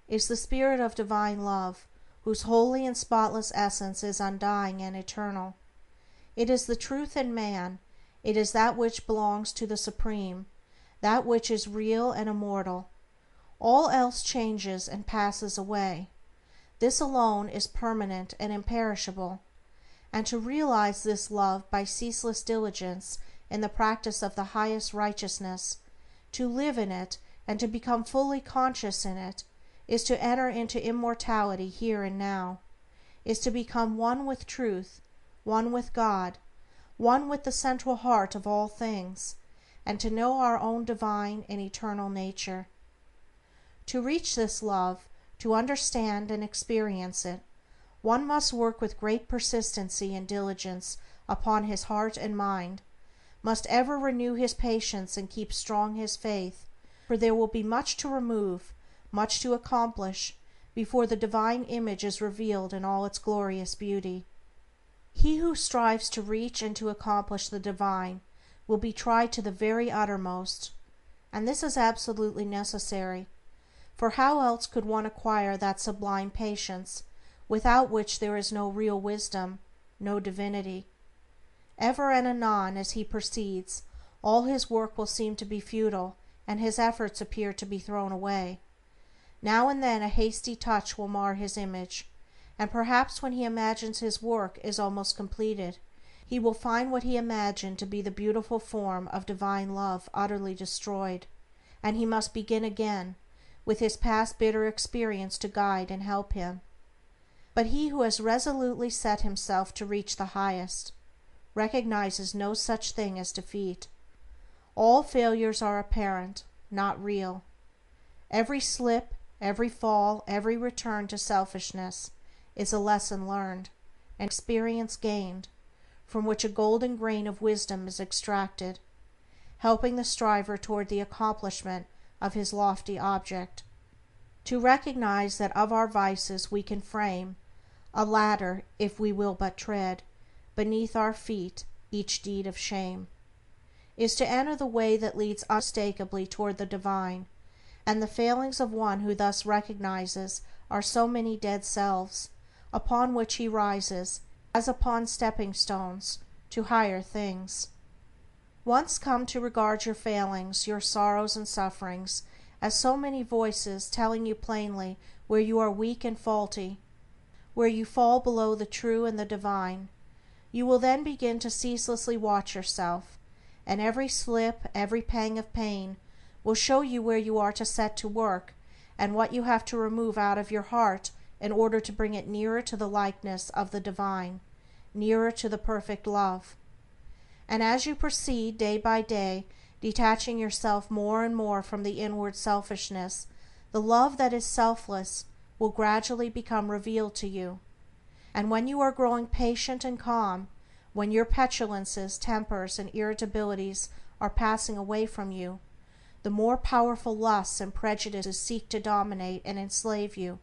is the spirit of divine love, whose holy and spotless essence is undying and eternal. It is the truth in man, it is that which belongs to the Supreme, that which is real and immortal. All else changes and passes away. This alone is permanent and imperishable, and to realize this love by ceaseless diligence in the practice of the highest righteousness, to live in it and to become fully conscious in it, is to enter into immortality here and now, is to become one with truth, one with God, one with the central heart of all things, and to know our own divine and eternal nature. To reach this love, to understand and experience it, one must work with great persistency and diligence upon his heart and mind, must ever renew his patience and keep strong his faith, for there will be much to remove, much to accomplish, before the divine image is revealed in all its glorious beauty. He who strives to reach and to accomplish the divine will be tried to the very uttermost, and this is absolutely necessary, for how else could one acquire that sublime patience, without which there is no real wisdom, no divinity? Ever and anon, as he proceeds, all his work will seem to be futile, and his efforts appear to be thrown away. Now and then a hasty touch will mar his image, and perhaps when he imagines his work is almost completed, he will find what he imagined to be the beautiful form of divine love utterly destroyed, and he must begin again, with his past bitter experience to guide and help him. But he who has resolutely set himself to reach the highest recognizes no such thing as defeat. All failures are apparent, not real. Every slip, every fall, every return to selfishness is a lesson learned, an experience gained, from which a golden grain of wisdom is extracted, helping the striver toward the accomplishment of his lofty object. To recognize that of our vices we can frame a ladder, if we will but tread beneath our feet each deed of shame, is to enter the way that leads unmistakably toward the divine, and the failings of one who thus recognizes are so many dead selves, upon which he rises, as upon stepping stones, to higher things. Once come to regard your failings, your sorrows and sufferings, as so many voices telling you plainly where you are weak and faulty, where you fall below the true and the divine, you will then begin to ceaselessly watch yourself, and every slip, every pang of pain will show you where you are to set to work, and what you have to remove out of your heart in order to bring it nearer to the likeness of the divine, nearer to the perfect love. And as you proceed day by day, detaching yourself more and more from the inward selfishness, the love that is selfless will gradually become revealed to you. And when you are growing patient and calm, when your petulances, tempers, and irritabilities are passing away from you, the more powerful lusts and prejudices seek to dominate and enslave you,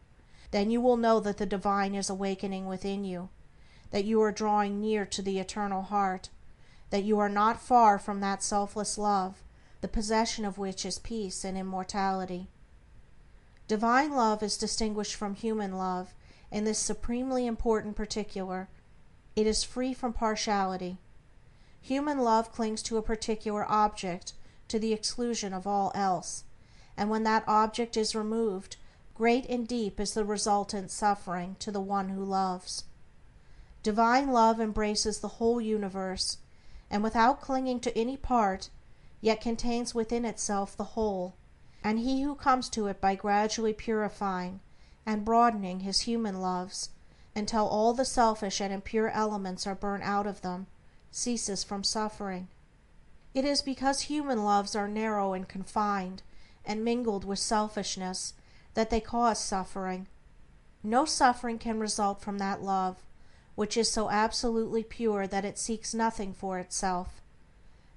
then you will know that the divine is awakening within you, that you are drawing near to the eternal heart, that you are not far from that selfless love, the possession of which is peace and immortality. Divine love is distinguished from human love in this supremely important particular: it is free from partiality. Human love clings to a particular object to the exclusion of all else, and when that object is removed, great and deep is the resultant suffering to the one who loves. Divine love embraces the whole universe, and without clinging to any part, yet contains within itself the whole, and he who comes to it by gradually purifying and broadening his human loves until all the selfish and impure elements are burnt out of them, ceases from suffering. It is because human loves are narrow and confined, and mingled with selfishness, that they cause suffering. No suffering can result from that love, which is so absolutely pure that it seeks nothing for itself.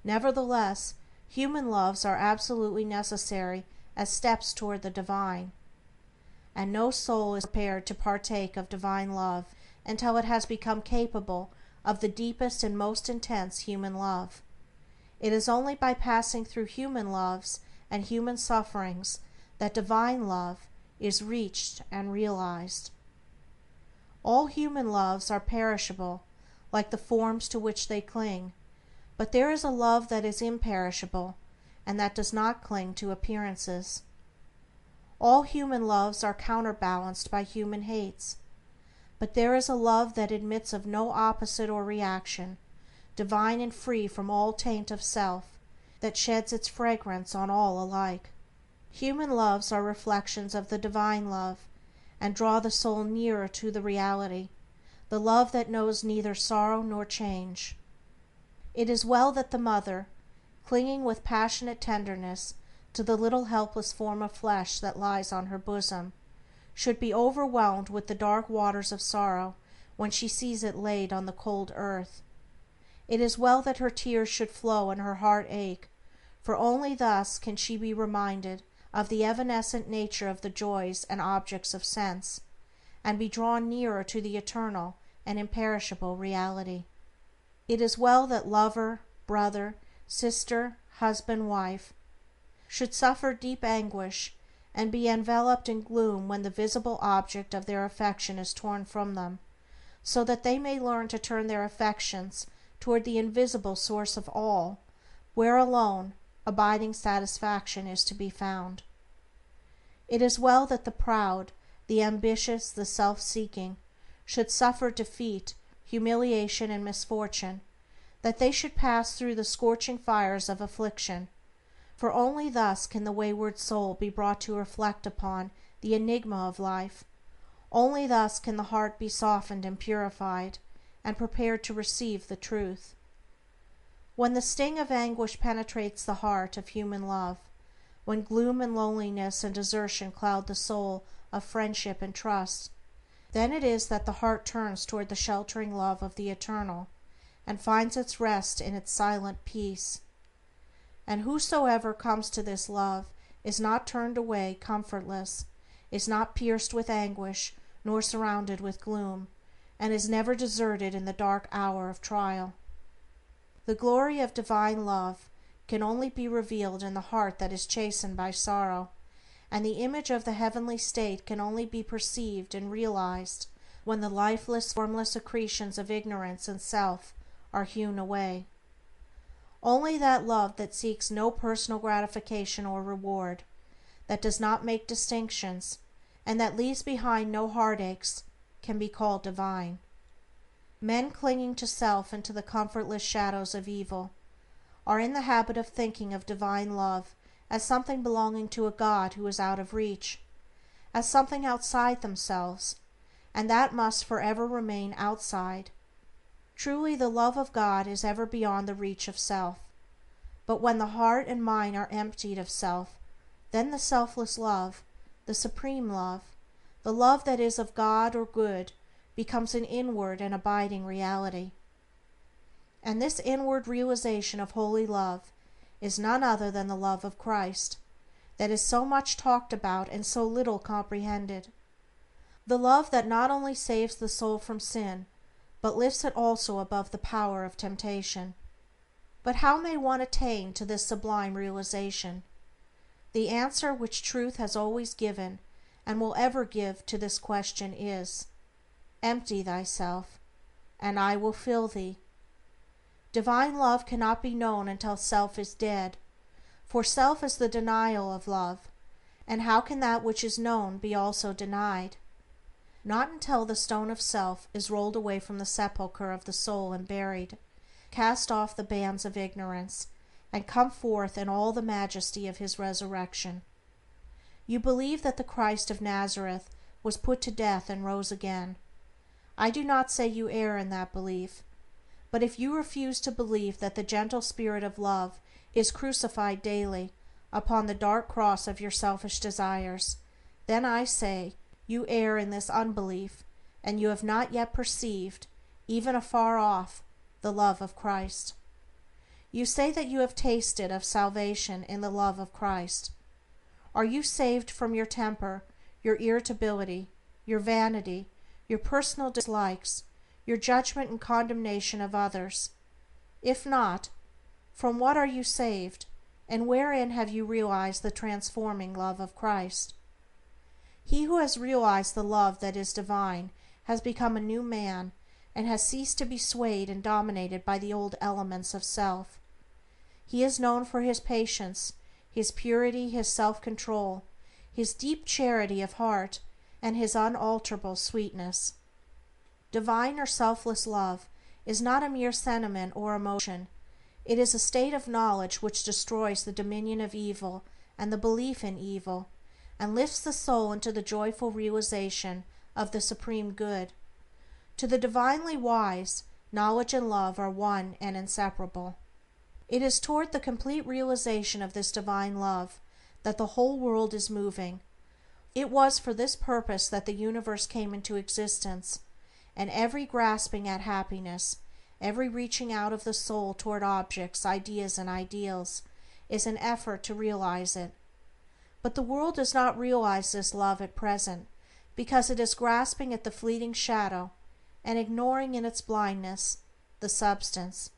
Nevertheless, human loves are absolutely necessary as steps toward the divine, and no soul is prepared to partake of divine love until it has become capable of the deepest and most intense human love. It is only by passing through human loves and human sufferings that divine love is reached and realized. All human loves are perishable, like the forms to which they cling, but there is a love that is imperishable, and that does not cling to appearances. All human loves are counterbalanced by human hates, but there is a love that admits of no opposite or reaction, divine and free from all taint of self, that sheds its fragrance on all alike. Human loves are reflections of the divine love, and draw the soul nearer to the reality, the love that knows neither sorrow nor change. It is well that the mother, clinging with passionate tenderness to the little helpless form of flesh that lies on her bosom, should be overwhelmed with the dark waters of sorrow when she sees it laid on the cold earth. It is well that her tears should flow and her heart ache, for only thus can she be reminded of the evanescent nature of the joys and objects of sense, and be drawn nearer to the eternal and imperishable reality. It is well that lover, brother, sister, husband, wife, should suffer deep anguish and be enveloped in gloom when the visible object of their affection is torn from them, so that they may learn to turn their affections toward the invisible source of all, where alone abiding satisfaction is to be found. It is well that the proud, the ambitious, the self-seeking should suffer defeat, humiliation, and misfortune, that they should pass through the scorching fires of affliction, for only thus can the wayward soul be brought to reflect upon the enigma of life, only thus can the heart be softened and purified, and prepared to receive the truth. When the sting of anguish penetrates the heart of human love, when gloom and loneliness and desertion cloud the soul of friendship and trust, then it is that the heart turns toward the sheltering love of the Eternal, and finds its rest in its silent peace. And whosoever comes to this love is not turned away comfortless, is not pierced with anguish, nor surrounded with gloom, and is never deserted in the dark hour of trial. The glory of divine love can only be revealed in the heart that is chastened by sorrow, and the image of the heavenly state can only be perceived and realized when the lifeless, formless accretions of ignorance and self are hewn away. Only that love that seeks no personal gratification or reward, that does not make distinctions, and that leaves behind no heartaches, can be called divine. Men clinging to self and to the comfortless shadows of evil are in the habit of thinking of divine love as something belonging to a God who is out of reach, as something outside themselves, and that must forever remain outside. Truly the love of God is ever beyond the reach of self, but when the heart and mind are emptied of self, then the selfless love, the supreme love, the love that is of God or good, becomes an inward and abiding reality. And this inward realization of holy love is none other than the love of Christ, that is so much talked about and so little comprehended. The love that not only saves the soul from sin, but lifts it also above the power of temptation. But how may one attain to this sublime realization? The answer which truth has always given, and will ever give to this question is, empty thyself, and I will fill thee. Divine love cannot be known until self is dead, for self is the denial of love, and how can that which is known be also denied? Not until the stone of self is rolled away from the sepulchre of the soul and buried, cast off the bands of ignorance, and come forth in all the majesty of his resurrection. You believe that the Christ of Nazareth was put to death and rose again. I do not say you err in that belief, but if you refuse to believe that the gentle Spirit of love is crucified daily upon the dark cross of your selfish desires, then I say you err in this unbelief, and you have not yet perceived, even afar off, the love of Christ. You say that you have tasted of salvation in the love of Christ. Are you saved from your temper, your irritability, your vanity, your personal dislikes, your judgment and condemnation of others? If not, from what are you saved, and wherein have you realized the transforming love of Christ? He who has realized the love that is divine has become a new man, and has ceased to be swayed and dominated by the old elements of self. He is known for his patience, his purity, his self-control, his deep charity of heart, and his unalterable sweetness. Divine or selfless love is not a mere sentiment or emotion. It is a state of knowledge which destroys the dominion of evil and the belief in evil, and lifts the soul into the joyful realization of the supreme good. To the divinely wise, knowledge and love are one and inseparable. It is toward the complete realization of this divine love that the whole world is moving. It was for this purpose that the universe came into existence, and every grasping at happiness, every reaching out of the soul toward objects, ideas, and ideals, is an effort to realize it. But the world does not realize this love at present, because it is grasping at the fleeting shadow and ignoring in its blindness the substance.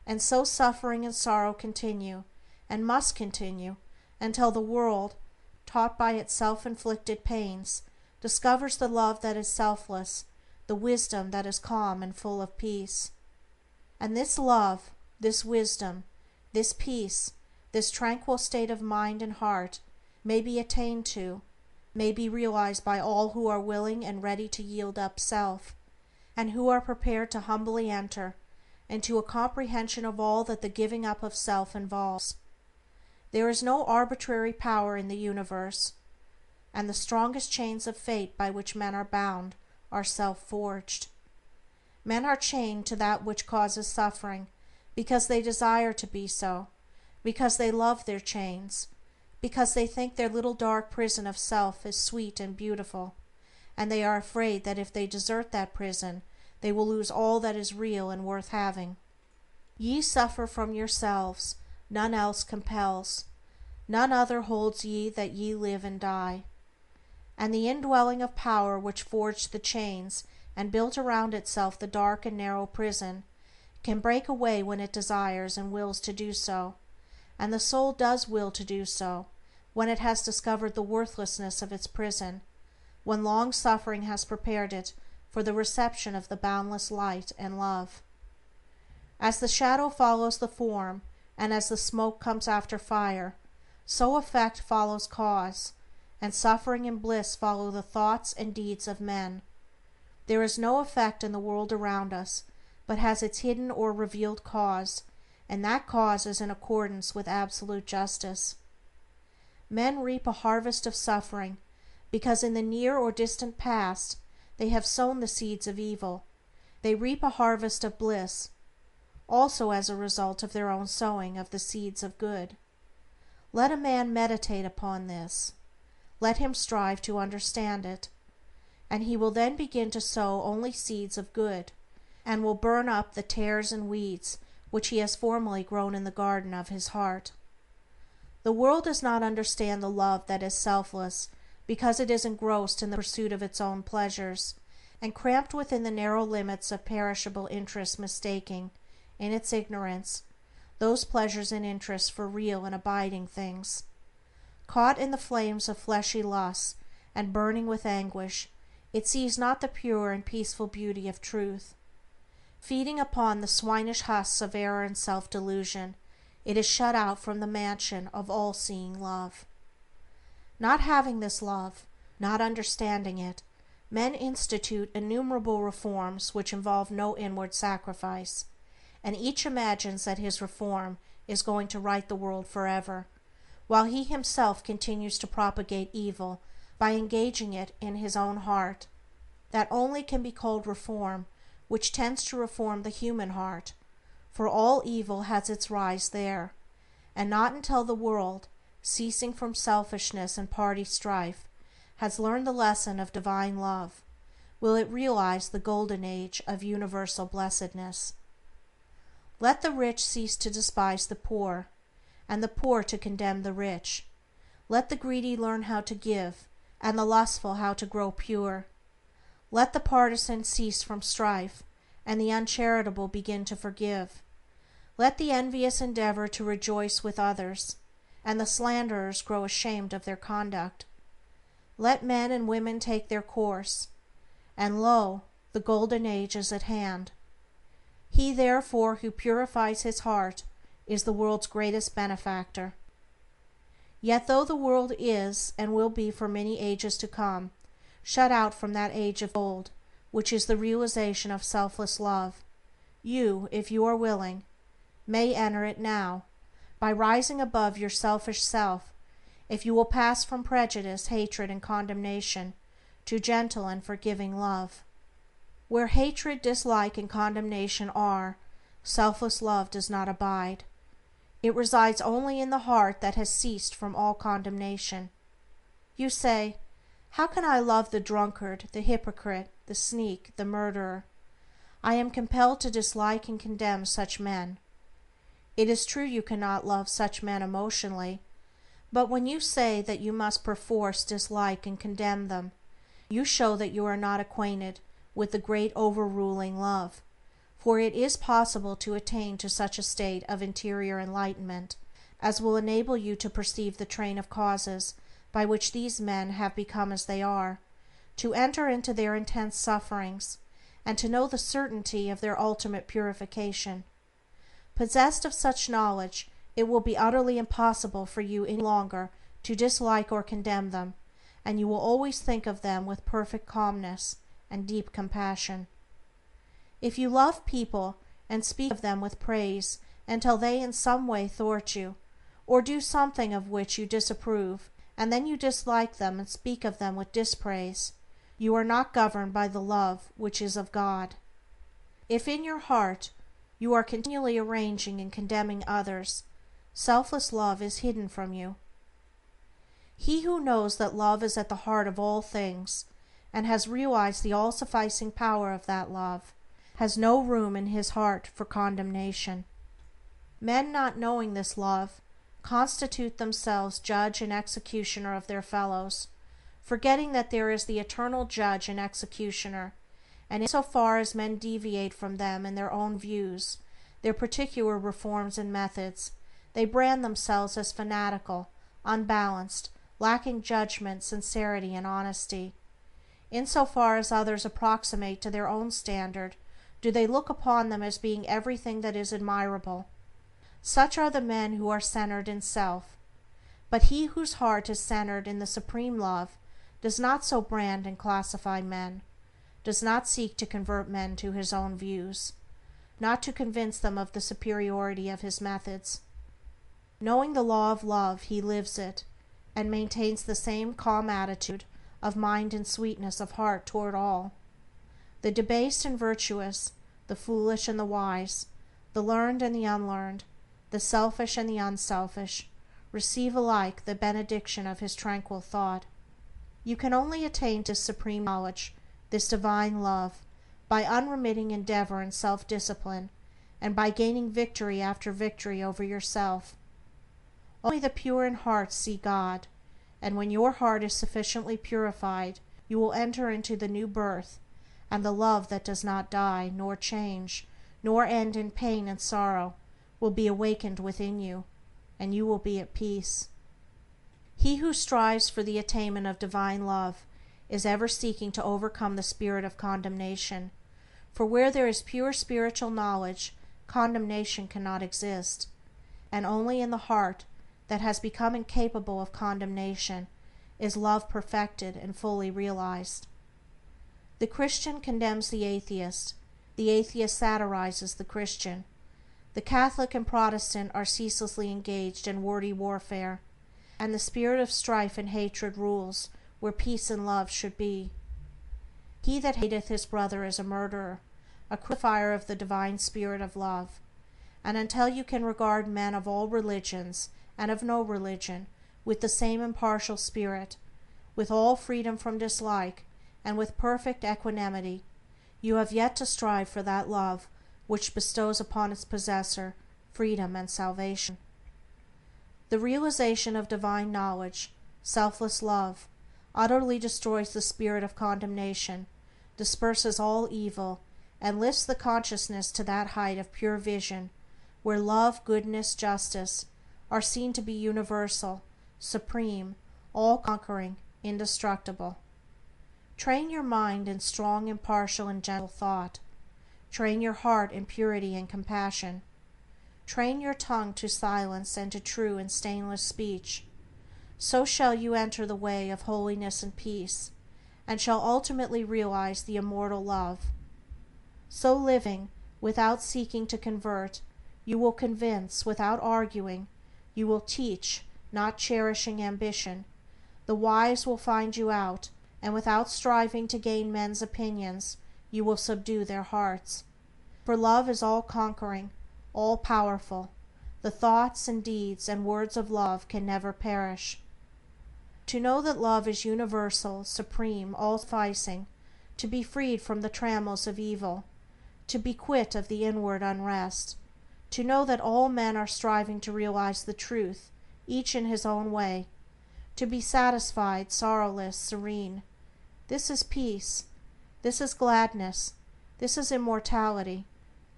And so suffering and sorrow continue, and must continue, until the world, taught by its self-inflicted pains, discovers the love that is selfless, the wisdom that is calm and full of peace. And this love, this wisdom, this peace, this tranquil state of mind and heart may be attained to, may be realized by all who are willing and ready to yield up self, and who are prepared to humbly enter into a comprehension of all that the giving up of self involves. There is no arbitrary power in the universe, and the strongest chains of fate by which men are bound are self-forged. Men are chained to that which causes suffering because they desire to be so, because they love their chains, because they think their little dark prison of self is sweet and beautiful, and they are afraid that if they desert that prison they will lose all that is real and worth having. Ye suffer from yourselves, none else compels, none other holds ye that ye live and die. And the indwelling of power which forged the chains and built around itself the dark and narrow prison can break away when it desires and wills to do so, and the soul does will to do so when it has discovered the worthlessness of its prison, when long suffering has prepared it for the reception of the boundless light and love. As the shadow follows the form, and as the smoke comes after fire, so effect follows cause, and suffering and bliss follow the thoughts and deeds of men. There is no effect in the world around us, but has its hidden or revealed cause, and that cause is in accordance with absolute justice. Men reap a harvest of suffering, because in the near or distant past they have sown the seeds of evil. They reap a harvest of bliss, also as a result of their own sowing of the seeds of good. Let a man meditate upon this. Let him strive to understand it, and he will then begin to sow only seeds of good, and will burn up the tares and weeds which he has formerly grown in the garden of his heart. The world does not understand the love that is selfless, because it is engrossed in the pursuit of its own pleasures, and cramped within the narrow limits of perishable interests, mistaking, in its ignorance, those pleasures and interests for real and abiding things. Caught in the flames of fleshy lusts, and burning with anguish, it sees not the pure and peaceful beauty of truth. Feeding upon the swinish husks of error and self-delusion, it is shut out from the mansion of all-seeing love. Not having this love, not understanding it, men institute innumerable reforms which involve no inward sacrifice, and each imagines that his reform is going to right the world forever, while he himself continues to propagate evil by engaging it in his own heart. That only can be called reform which tends to reform the human heart, for all evil has its rise there, and not until the world, ceasing from selfishness and party strife, has learned the lesson of divine love, will it realize the golden age of universal blessedness. Let the rich cease to despise the poor, and the poor to condemn the rich. Let the greedy learn how to give, and the lustful how to grow pure. Let the partisan cease from strife, and the uncharitable begin to forgive. Let the envious endeavor to rejoice with others, and the slanderers grow ashamed of their conduct. Let men and women take their course, and lo, the golden age is at hand. He therefore who purifies his heart is the world's greatest benefactor. Yet though the world is, and will be for many ages to come, shut out from that age of old, which is the realization of selfless love, you, if you are willing, may enter it now, by rising above your selfish self, if you will pass from prejudice, hatred, and condemnation to gentle and forgiving love. Where hatred, dislike, and condemnation are, selfless love does not abide. It resides only in the heart that has ceased from all condemnation. You say, how can I love the drunkard, the hypocrite, the sneak, the murderer? I am compelled to dislike and condemn such men. It is true you cannot love such men emotionally, But when you say that you must perforce dislike and condemn them, you show that you are not acquainted with the great overruling love, for it is possible to attain to such a state of interior enlightenment as will enable you to perceive the train of causes by which these men have become as they are, to enter into their intense sufferings, and to know the certainty of their ultimate purification. Possessed of such knowledge, it will be utterly impossible for you any longer to dislike or condemn them, and you will always think of them with perfect calmness and deep compassion. If you love people and speak of them with praise until they in some way thwart you, or do something of which you disapprove, and then you dislike them and speak of them with dispraise, you are not governed by the love which is of God. If in your heart you are continually arranging and condemning others, selfless love is hidden from you. He who knows that love is at the heart of all things, and has realized the all-sufficing power of that love, has no room in his heart for condemnation. Men not knowing this love constitute themselves judge and executioner of their fellows, forgetting that there is the eternal judge and executioner, and in so far as men deviate from them in their own views, their particular reforms and methods, they brand themselves as fanatical, unbalanced, lacking judgment, sincerity, and honesty. In so far as others approximate to their own standard, do they look upon them as being everything that is admirable. Such are the men who are centered in self. But he whose heart is centered in the supreme love does not so brand and classify men, does not seek to convert men to his own views, not to convince them of the superiority of his methods. Knowing the law of love, he lives it, and maintains the same calm attitude of mind and sweetness of heart toward all. The debased and virtuous, the foolish and the wise, the learned and the unlearned, the selfish and the unselfish, receive alike the benediction of his tranquil thought. You can only attain to supreme knowledge, this divine love, by unremitting endeavor and self-discipline, and by gaining victory after victory over yourself. Only the pure in heart see God, and when your heart is sufficiently purified, you will enter into the new birth, and the love that does not die, nor change, nor end in pain and sorrow, will be awakened within you, and you will be at peace. He who strives for the attainment of divine love is ever seeking to overcome the spirit of condemnation, for where there is pure spiritual knowledge, condemnation cannot exist, and only in the heart that has become incapable of condemnation is love perfected and fully realized. The Christian condemns the atheist satirizes the Christian. The Catholic and Protestant are ceaselessly engaged in wordy warfare, and the spirit of strife and hatred rules where peace and love should be. He that hateth his brother is a murderer, a crucifier of the divine spirit of love, and until you can regard men of all religions and of no religion with the same impartial spirit, with all freedom from dislike, and with perfect equanimity, you have yet to strive for that love which bestows upon its possessor freedom and salvation. The realization of divine knowledge, selfless love, utterly destroys the spirit of condemnation, disperses all evil, and lifts the consciousness to that height of pure vision where love, goodness, justice are seen to be universal, supreme, all-conquering, indestructible. Train your mind in strong, impartial, and gentle thought. Train your heart in purity and compassion. Train your tongue to silence and to true and stainless speech. So shall you enter the way of holiness and peace, and shall ultimately realize the immortal love. So living, without seeking to convert, you will convince without arguing, you will teach, not cherishing ambition. The wise will find you out, and without striving to gain men's opinions, you will subdue their hearts. For love is all-conquering, all-powerful. The thoughts and deeds and words of love can never perish. To know that love is universal, supreme, all-sufficing, to be freed from the trammels of evil, to be quit of the inward unrest, to know that all men are striving to realize the truth, each in his own way, to be satisfied, sorrowless, serene. This is peace. This is gladness. This is immortality.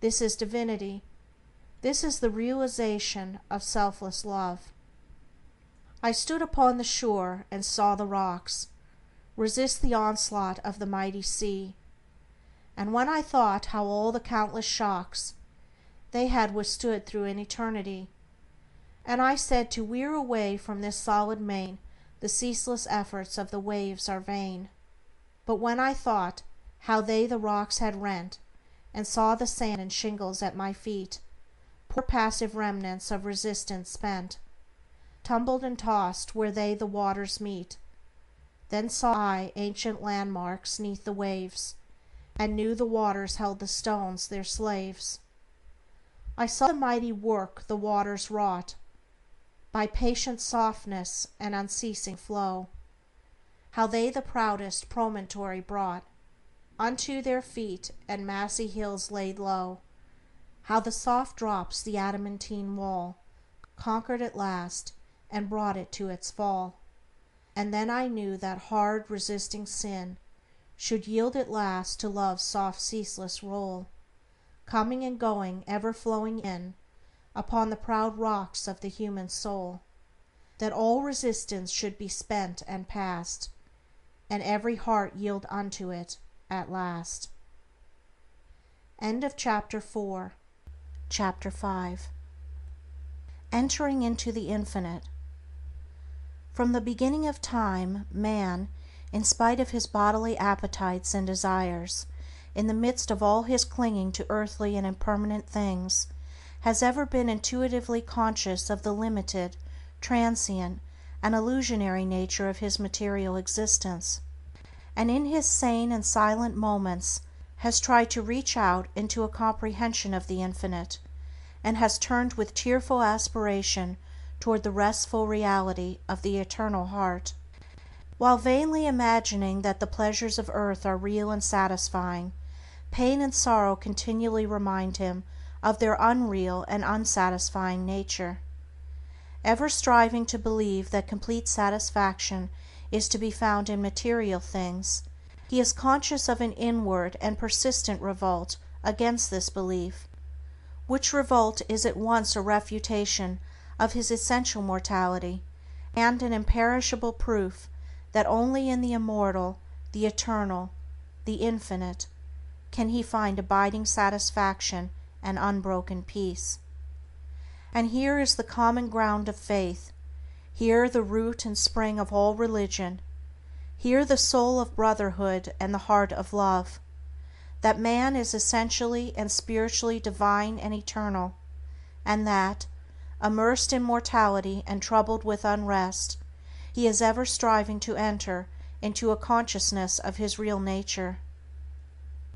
This is divinity. This is the realization of selfless love. I stood upon the shore and saw the rocks resist the onslaught of the mighty sea, and when I thought how all the countless shocks they had withstood through an eternity, and I said, to wear away from this solid main the ceaseless efforts of the waves are vain. But when I thought how they the rocks had rent, and saw the sand and shingles at my feet, poor passive remnants of resistance spent, tumbled and tossed where they the waters meet, then saw I ancient landmarks neath the waves, and knew the waters held the stones their slaves. I saw the mighty work the waters wrought, by patient softness and unceasing flow, how they the proudest promontory brought unto their feet, and massy hills laid low, how the soft drops the adamantine wall conquered at last, and brought it to its fall. And then I knew that hard resisting sin should yield at last to love's soft ceaseless roll, coming and going, ever flowing in upon the proud rocks of the human soul, that all resistance should be spent and past, and every heart yield unto it at last. End of chapter 4. Chapter 5. Entering into the infinite. From the beginning of time, man, in spite of his bodily appetites and desires, in the midst of all his clinging to earthly and impermanent things, has ever been intuitively conscious of the limited, transient, and illusionary nature of his material existence, and in his sane and silent moments has tried to reach out into a comprehension of the infinite, and has turned with tearful aspiration toward the restful reality of the eternal heart. While vainly imagining that the pleasures of earth are real and satisfying, pain and sorrow continually remind him of their unreal and unsatisfying nature. Ever striving to believe that complete satisfaction is to be found in material things, he is conscious of an inward and persistent revolt against this belief, which revolt is at once a refutation of his essential mortality, and an imperishable proof that only in the immortal, the eternal, the infinite, can he find abiding satisfaction and unbroken peace. And here is the common ground of faith, here the root and spring of all religion, here the soul of brotherhood and the heart of love, that man is essentially and spiritually divine and eternal, and that, immersed in mortality and troubled with unrest, he is ever striving to enter into a consciousness of his real nature.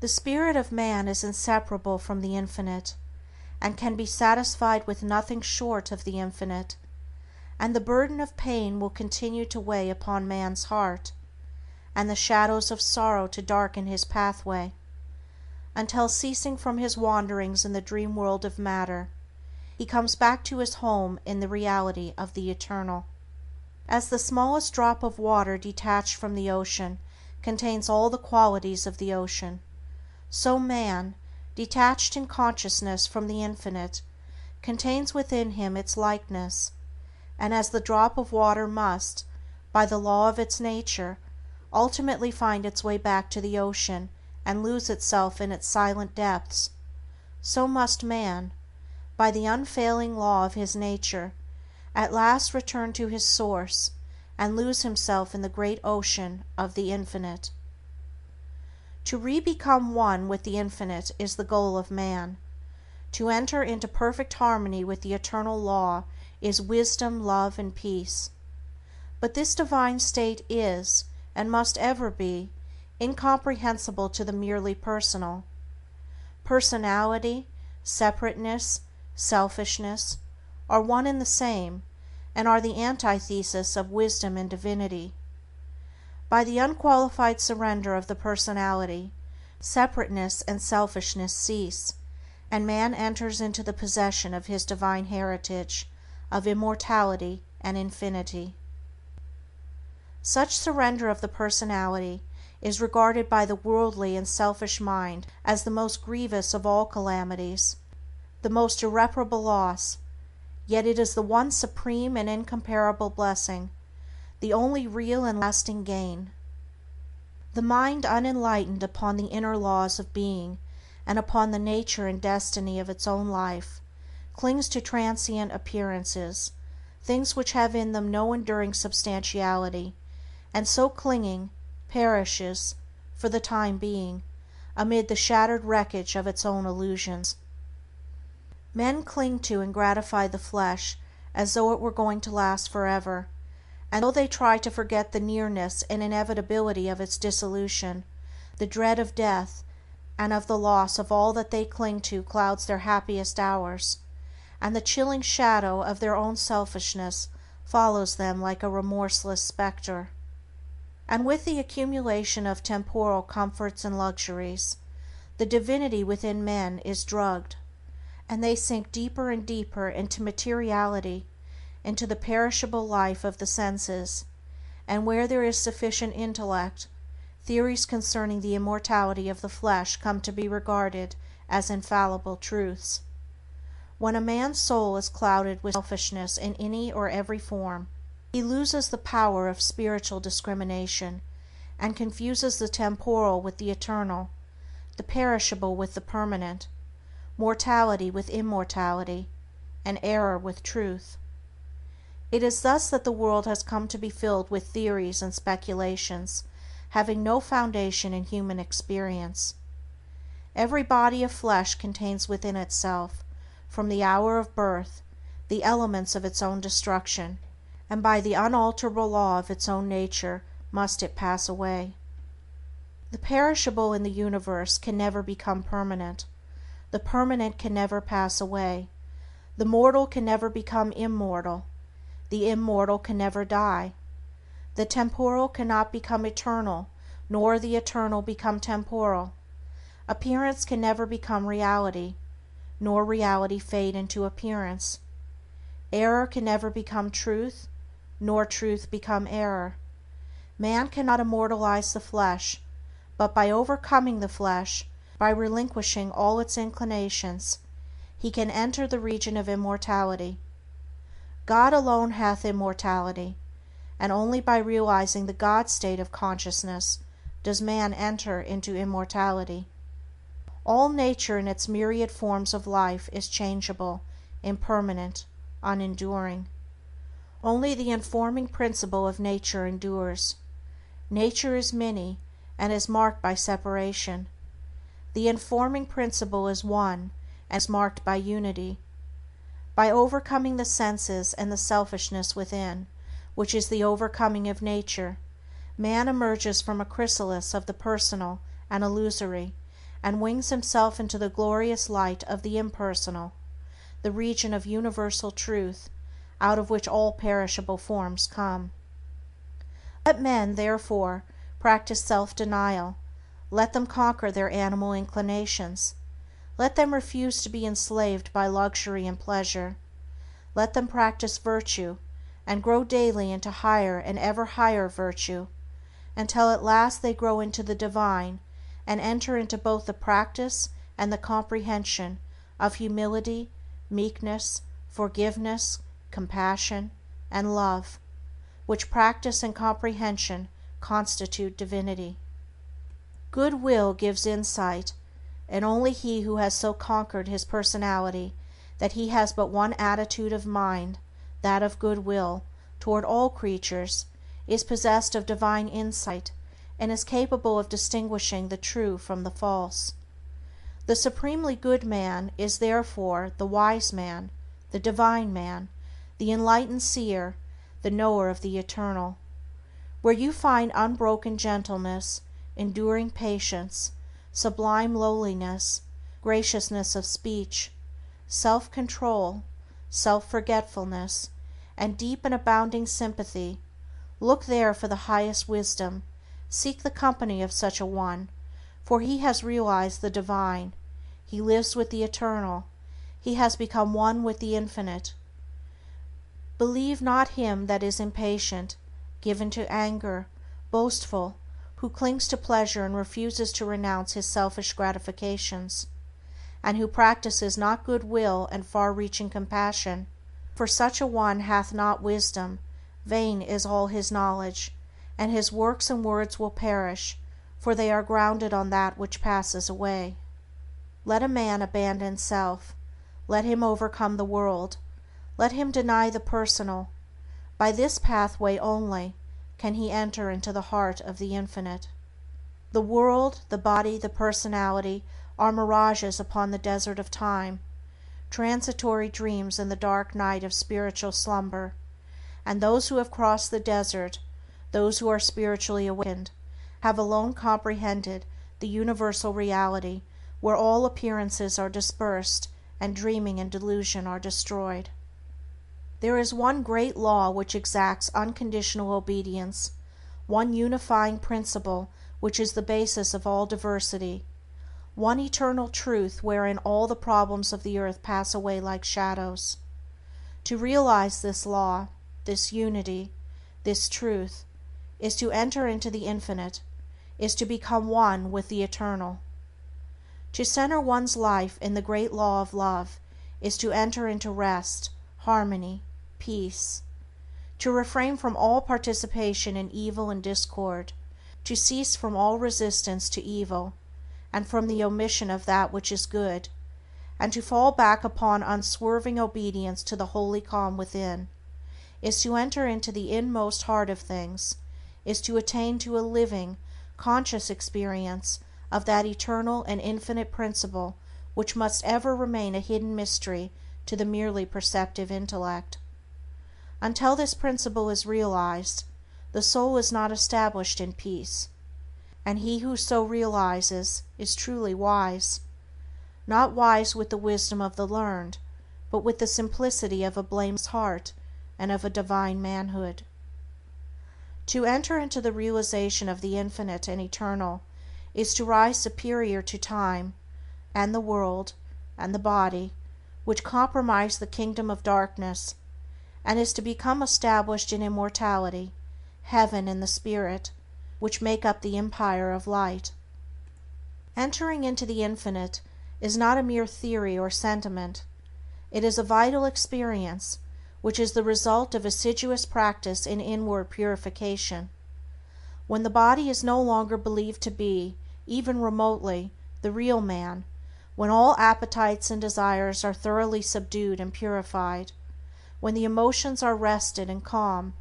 The spirit of man is inseparable from the infinite, and can be satisfied with nothing short of the infinite, and the burden of pain will continue to weigh upon man's heart, and the shadows of sorrow to darken his pathway, until, ceasing from his wanderings in the dream world of matter, he comes back to his home in the reality of the eternal. As the smallest drop of water detached from the ocean contains all the qualities of the ocean, so man, detached in consciousness from the infinite, contains within him its likeness, and as the drop of water must, by the law of its nature, ultimately find its way back to the ocean and lose itself in its silent depths, so must man, by the unfailing law of his nature, at last return to his source and lose himself in the great ocean of the infinite. To re-become one with the infinite is the goal of man. To enter into perfect harmony with the eternal law is wisdom, love, and peace. But this divine state is, and must ever be, incomprehensible to the merely personal. Personality, separateness, selfishness, are one and the same, and are the antithesis of wisdom and divinity. By the unqualified surrender of the personality, separateness and selfishness cease, and man enters into the possession of his divine heritage of immortality and infinity. Such surrender of the personality is regarded by the worldly and selfish mind as the most grievous of all calamities, the most irreparable loss, yet it is the one supreme and incomparable blessing, the only real and lasting gain. The mind unenlightened upon the inner laws of being and upon the nature and destiny of its own life clings to transient appearances, things which have in them no enduring substantiality, and so clinging, perishes, for the time being, amid the shattered wreckage of its own illusions. Men cling to and gratify the flesh as though it were going to last forever, and though they try to forget the nearness and inevitability of its dissolution, the dread of death and of the loss of all that they cling to clouds their happiest hours, and the chilling shadow of their own selfishness follows them like a remorseless spectre. And with the accumulation of temporal comforts and luxuries, the divinity within men is drugged, and they sink deeper and deeper into materiality, into the perishable life of the senses, and where there is sufficient intellect, theories concerning the immortality of the flesh come to be regarded as infallible truths. When a man's soul is clouded with selfishness in any or every form, he loses the power of spiritual discrimination, and confuses the temporal with the eternal, the perishable with the permanent, mortality with immortality, and error with truth. It is thus that the world has come to be filled with theories and speculations, having no foundation in human experience. Every body of flesh contains within itself, from the hour of birth, the elements of its own destruction, and by the unalterable law of its own nature must it pass away. The perishable in the universe can never become permanent, the permanent can never pass away, the mortal can never become immortal, the immortal can never die, the temporal cannot become eternal, nor the eternal become temporal, appearance can never become reality, nor reality fade into appearance, error can never become truth, nor truth become error. Man cannot immortalize the flesh, but by overcoming the flesh, by relinquishing all its inclinations, he can enter the region of immortality. God alone hath immortality, and only by realizing the God state of consciousness does man enter into immortality. All nature in its myriad forms of life is changeable, impermanent, unenduring. Only the informing principle of nature endures. Nature is many, and is marked by separation. The informing principle is one, and is marked by unity. By overcoming the senses and the selfishness within, which is the overcoming of nature, man emerges from a chrysalis of the personal and illusory, and wings himself into the glorious light of the impersonal, the region of universal truth, out of which all perishable forms come. Let men, therefore, practice self-denial, let them conquer their animal inclinations, let them refuse to be enslaved by luxury and pleasure, let them practice virtue, and grow daily into higher and ever higher virtue, until at last they grow into the divine, and enter into both the practice and the comprehension of humility, meekness, forgiveness, compassion, and love, which practice and comprehension constitute divinity. Good will gives insight, and only he who has so conquered his personality that he has but one attitude of mind, that of good will, toward all creatures, is possessed of divine insight, and is capable of distinguishing the true from the false. The supremely good man is therefore the wise man, the divine man, the enlightened seer, the knower of the eternal. Where you find unbroken gentleness, enduring patience, sublime lowliness, graciousness of speech, self-control, self-forgetfulness, and deep and abounding sympathy, look there for the highest wisdom, seek the company of such a one, for he has realized the divine, he lives with the eternal, he has become one with the infinite. Believe not him that is impatient, given to anger, boastful, who clings to pleasure and refuses to renounce his selfish gratifications, and who practices not good-will and far-reaching compassion, for such a one hath not wisdom, vain is all his knowledge, and his works and words will perish, for they are grounded on that which passes away. Let a man abandon self, let him overcome the world, let him deny the personal. By this pathway only can he enter into the heart of the Infinite. The world, the body, the personality are mirages upon the desert of time, transitory dreams in the dark night of spiritual slumber, and those who have crossed the desert, those who are spiritually awakened, have alone comprehended the universal reality where all appearances are dispersed and dreaming and delusion are destroyed. There is one great law which exacts unconditional obedience, one unifying principle which is the basis of all diversity, one eternal truth wherein all the problems of the earth pass away like shadows. To realize this law, this unity, this truth, is to enter into the Infinite, is to become one with the Eternal. To center one's life in the great law of love is to enter into rest, harmony, peace. To refrain from all participation in evil and discord, to cease from all resistance to evil, and from the omission of that which is good, and to fall back upon unswerving obedience to the holy calm within, is to enter into the inmost heart of things, is to attain to a living, conscious experience of that eternal and infinite principle which must ever remain a hidden mystery to the merely perceptive intellect. Until this principle is realized, the soul is not established in peace, and he who so realizes is truly wise, not wise with the wisdom of the learned, but with the simplicity of a blameless heart and of a divine manhood. To enter into the realization of the infinite and eternal is to rise superior to time, and the world, and the body, which comprise the kingdom of darkness, and is to become established in immortality, heaven and the spirit, which make up the empire of light. Entering into the Infinite is not a mere theory or sentiment. It is a vital experience, which is the result of assiduous practice in inward purification. When the body is no longer believed to be, even remotely, the real man, when all appetites and desires are thoroughly subdued and purified, when the emotions are rested and calm,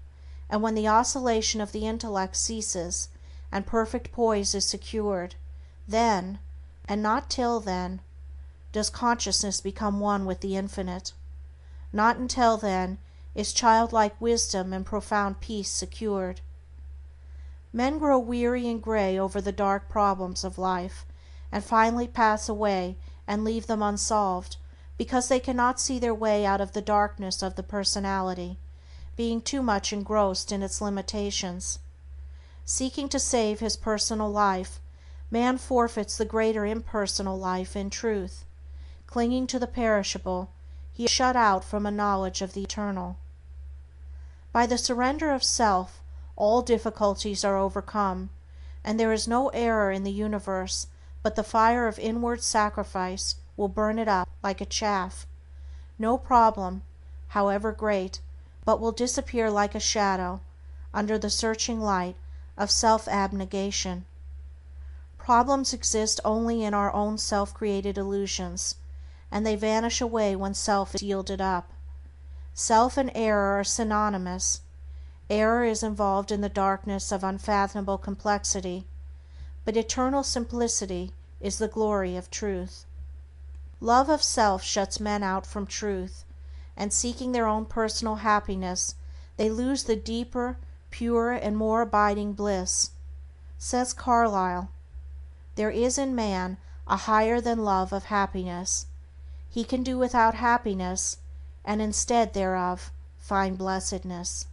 and when the oscillation of the intellect ceases and perfect poise is secured, then, and not till then, does consciousness become one with the Infinite. Not until then is childlike wisdom and profound peace secured. Men grow weary and gray over the dark problems of life, and finally pass away and leave them unsolved, because they cannot see their way out of the darkness of the personality, being too much engrossed in its limitations. Seeking to save his personal life, man forfeits the greater impersonal life in truth. Clinging to the perishable, he is shut out from a knowledge of the eternal. By the surrender of self, all difficulties are overcome, and there is no error in the universe but the fire of inward sacrifice will burn it up like a chaff. No problem, however great, but will disappear like a shadow under the searching light of self-abnegation. Problems exist only in our own self-created illusions, and they vanish away when self is yielded up. Self and error are synonymous. Error is involved in the darkness of unfathomable complexity, but eternal simplicity is the glory of truth. Love of self shuts men out from truth, and seeking their own personal happiness, they lose the deeper, purer, and more abiding bliss. Says Carlyle, "There is in man a higher than love of happiness. He can do without happiness, and instead thereof find blessedness."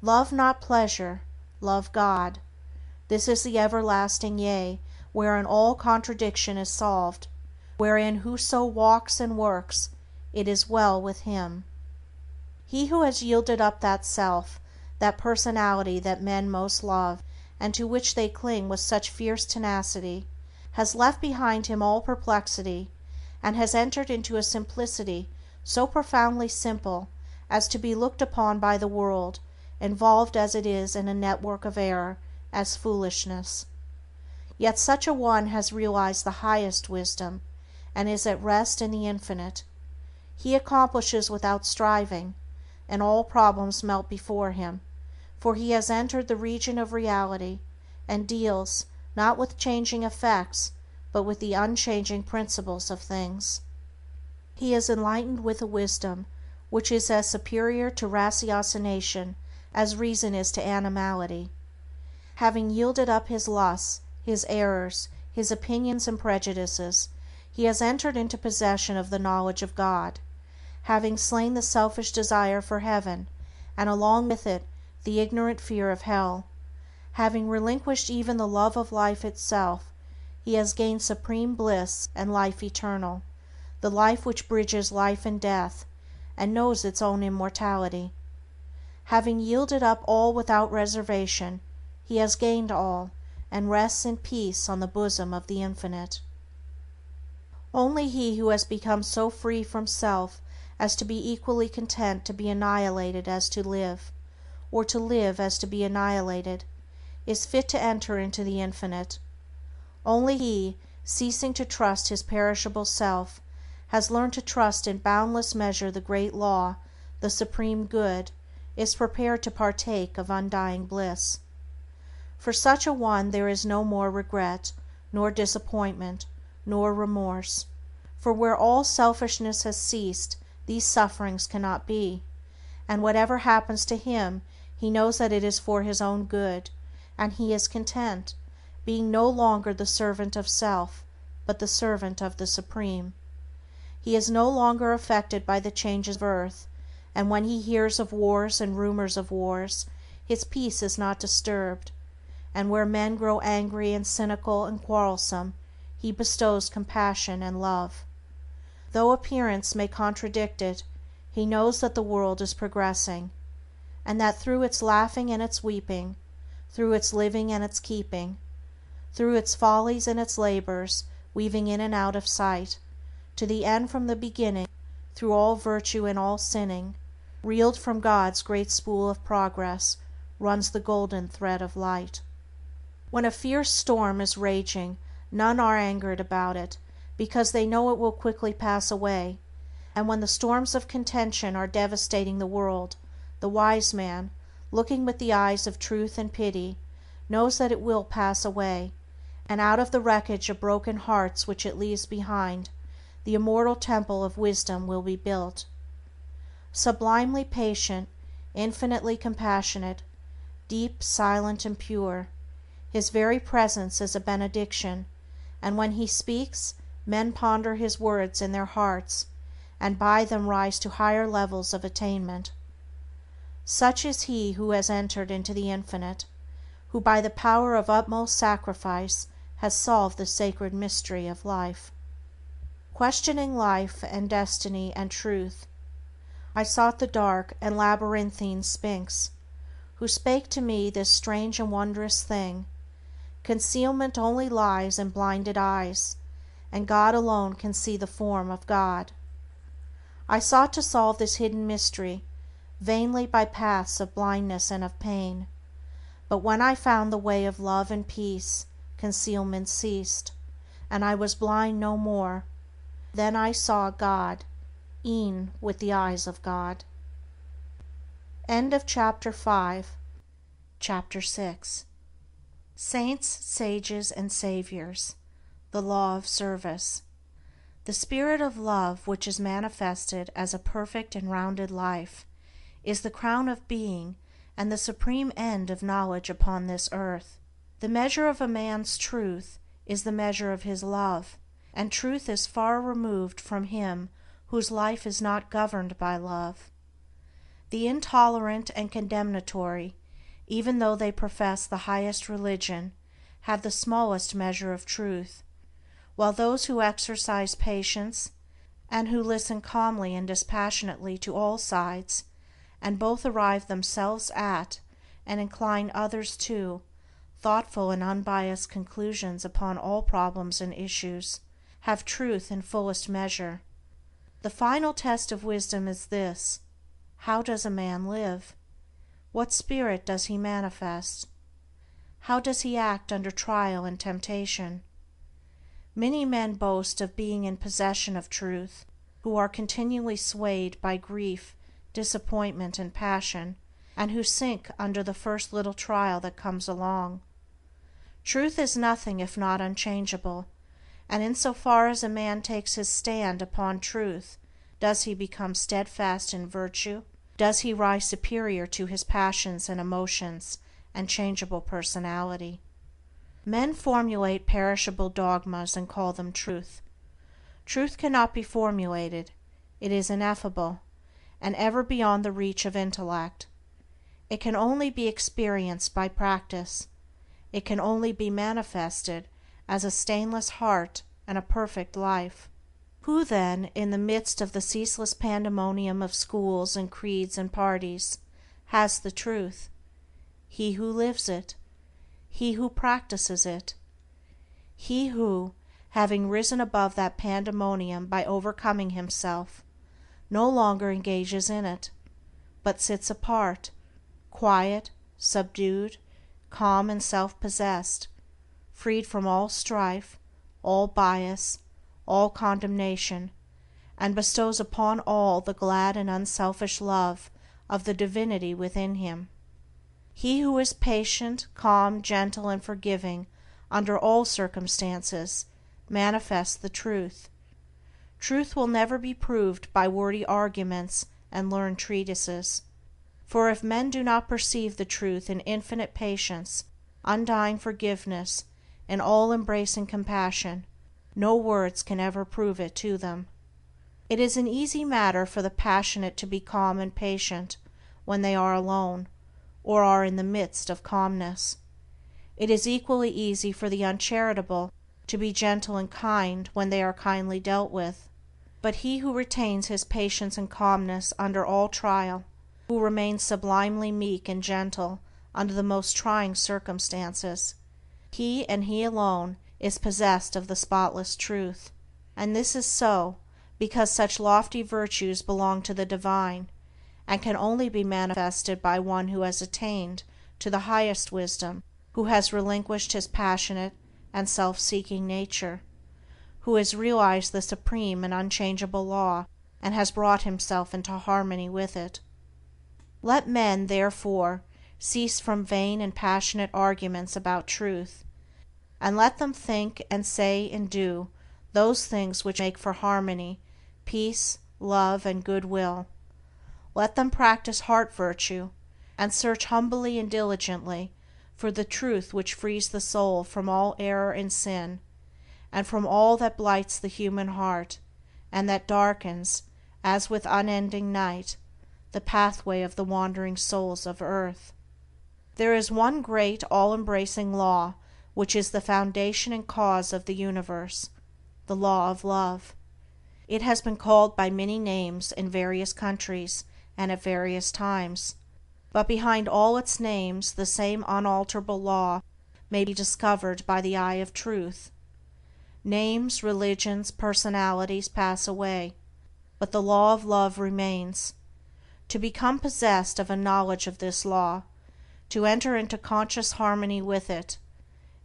Love not pleasure, love God. This is the everlasting yea, wherein all contradiction is solved, wherein whoso walks and works, it is well with him. He who has yielded up that self, that personality that men most love, and to which they cling with such fierce tenacity, has left behind him all perplexity, and has entered into a simplicity so profoundly simple as to be looked upon by the world, involved as it is in a network of error, as foolishness. Yet such a one has realized the highest wisdom, and is at rest in the infinite. He accomplishes without striving, and all problems melt before him, for he has entered the region of reality, and deals, not with changing effects, but with the unchanging principles of things. He is enlightened with a wisdom which is as superior to ratiocination as reason is to animality. Having yielded up his lusts, his errors, his opinions and prejudices, he has entered into possession of the knowledge of God. Having slain the selfish desire for heaven, and along with it the ignorant fear of hell, having relinquished even the love of life itself, he has gained supreme bliss and life eternal, the life which bridges life and death, and knows its own immortality. Having yielded up all without reservation, he has gained all, and rests in peace on the bosom of the Infinite. Only he who has become so free from self as to be equally content to be annihilated as to live, or to live as to be annihilated, is fit to enter into the Infinite. Only he, ceasing to trust his perishable self, has learned to trust in boundless measure the great law, the supreme good, is prepared to partake of undying bliss. For such a one there is no more regret, nor disappointment, nor remorse, for where all selfishness has ceased these sufferings cannot be, and whatever happens to him he knows that it is for his own good, and he is content, being no longer the servant of self, but the servant of the Supreme. He is no longer affected by the changes of earth, and when he hears of wars and rumors of wars, his peace is not disturbed, and where men grow angry and cynical and quarrelsome, he bestows compassion and love. Though appearance may contradict it, he knows that the world is progressing, and that through its laughing and its weeping, through its living and its keeping, through its follies and its labors, weaving in and out of sight, to the end from the beginning, through all virtue and all sinning, reeled from God's great spool of progress, runs the golden thread of light. When a fierce storm is raging, none are angered about it, because they know it will quickly pass away, and when the storms of contention are devastating the world, the wise man, looking with the eyes of truth and pity, knows that it will pass away, and out of the wreckage of broken hearts which it leaves behind, the immortal temple of wisdom will be built. Sublimely patient, infinitely compassionate, deep, silent, and pure, his very presence is a benediction, and when he speaks, men ponder his words in their hearts, and by them rise to higher levels of attainment. Such is he who has entered into the Infinite, who by the power of utmost sacrifice has solved the sacred mystery of life. Questioning life and destiny and truth, I sought the dark and labyrinthine Sphinx, who spake to me this strange and wondrous thing: concealment only lies in blinded eyes, and God alone can see the form of God. I sought to solve this hidden mystery, vainly by paths of blindness and of pain, but when I found the way of love and peace, concealment ceased, and I was blind no more. Then I saw God, e'en with the eyes of God. End of Chapter 5. Chapter 6. Saints, Sages, and Saviors. The Law of Service. The spirit of love, which is manifested as a perfect and rounded life, is the crown of being and the supreme end of knowledge upon this earth. The measure of a man's truth is the measure of his love, and truth is far removed from him whose life is not governed by love. The intolerant and condemnatory, even though they profess the highest religion, have the smallest measure of truth, while those who exercise patience, and who listen calmly and dispassionately to all sides, and both arrive themselves at, and incline others to, thoughtful and unbiased conclusions upon all problems and issues, have truth in fullest measure. The final test of wisdom is this: how does a man live? What spirit does he manifest? How does he act under trial and temptation? Many men boast of being in possession of truth, who are continually swayed by grief, disappointment, and passion, and who sink under the first little trial that comes along. Truth is nothing if not unchangeable, and in so far as a man takes his stand upon truth, does he become steadfast in virtue, does he rise superior to his passions and emotions and changeable personality. Men formulate perishable dogmas and call them truth. Truth cannot be formulated, it is ineffable, and ever beyond the reach of intellect. It can only be experienced by practice. It can only be manifested as a stainless heart and a perfect life. Who then, in the midst of the ceaseless pandemonium of schools and creeds and parties, has the truth? He who lives it, he who practices it, he who, having risen above that pandemonium by overcoming himself, no longer engages in it, but sits apart, quiet, subdued, calm and self-possessed, freed from all strife, all bias, all condemnation, and bestows upon all the glad and unselfish love of the divinity within him. He who is patient, calm, gentle, and forgiving under all circumstances manifests the truth. Truth will never be proved by wordy arguments and learned treatises, for if men do not perceive the truth in infinite patience, undying forgiveness, and all-embracing compassion, no words can ever prove it to them. It is an easy matter for the passionate to be calm and patient when they are alone, or are in the midst of calmness. It is equally easy for the uncharitable to be gentle and kind when they are kindly dealt with, but he who retains his patience and calmness under all trial, who remains sublimely meek and gentle under the most trying circumstances, he and he alone is possessed of the spotless truth. And this is so because such lofty virtues belong to the divine, and can only be manifested by one who has attained to the highest wisdom, who has relinquished his passionate and self-seeking nature, who has realized the supreme and unchangeable law, and has brought himself into harmony with it. Let men, therefore, cease from vain and passionate arguments about truth, and let them think and say and do those things which make for harmony, peace, love, and goodwill. Let them practice heart virtue, and search humbly and diligently for the truth which frees the soul from all error and sin, and from all that blights the human heart, and that darkens, as with unending night, the pathway of the wandering souls of earth. There is one great all-embracing law which is the foundation and cause of the universe, the law of love. It has been called by many names in various countries and at various times, but behind all its names the same unalterable law may be discovered by the eye of truth. Names, religions, personalities pass away, but the law of love remains. To become possessed of a knowledge of this law, to enter into conscious harmony with it,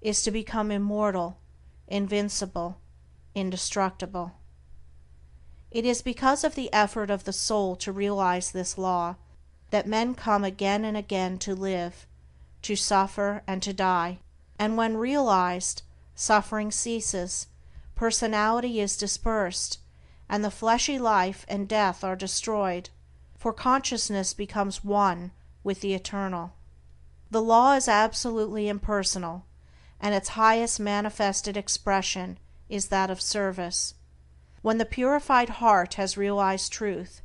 is to become immortal, invincible, indestructible. It is because of the effort of the soul to realize this law that men come again and again to live, to suffer, and to die, and when realized, suffering ceases, personality is dispersed, and the fleshly life and death are destroyed, for consciousness becomes one with the eternal. The law is absolutely impersonal, and its highest manifested expression is that of service. When the purified heart has realized truth,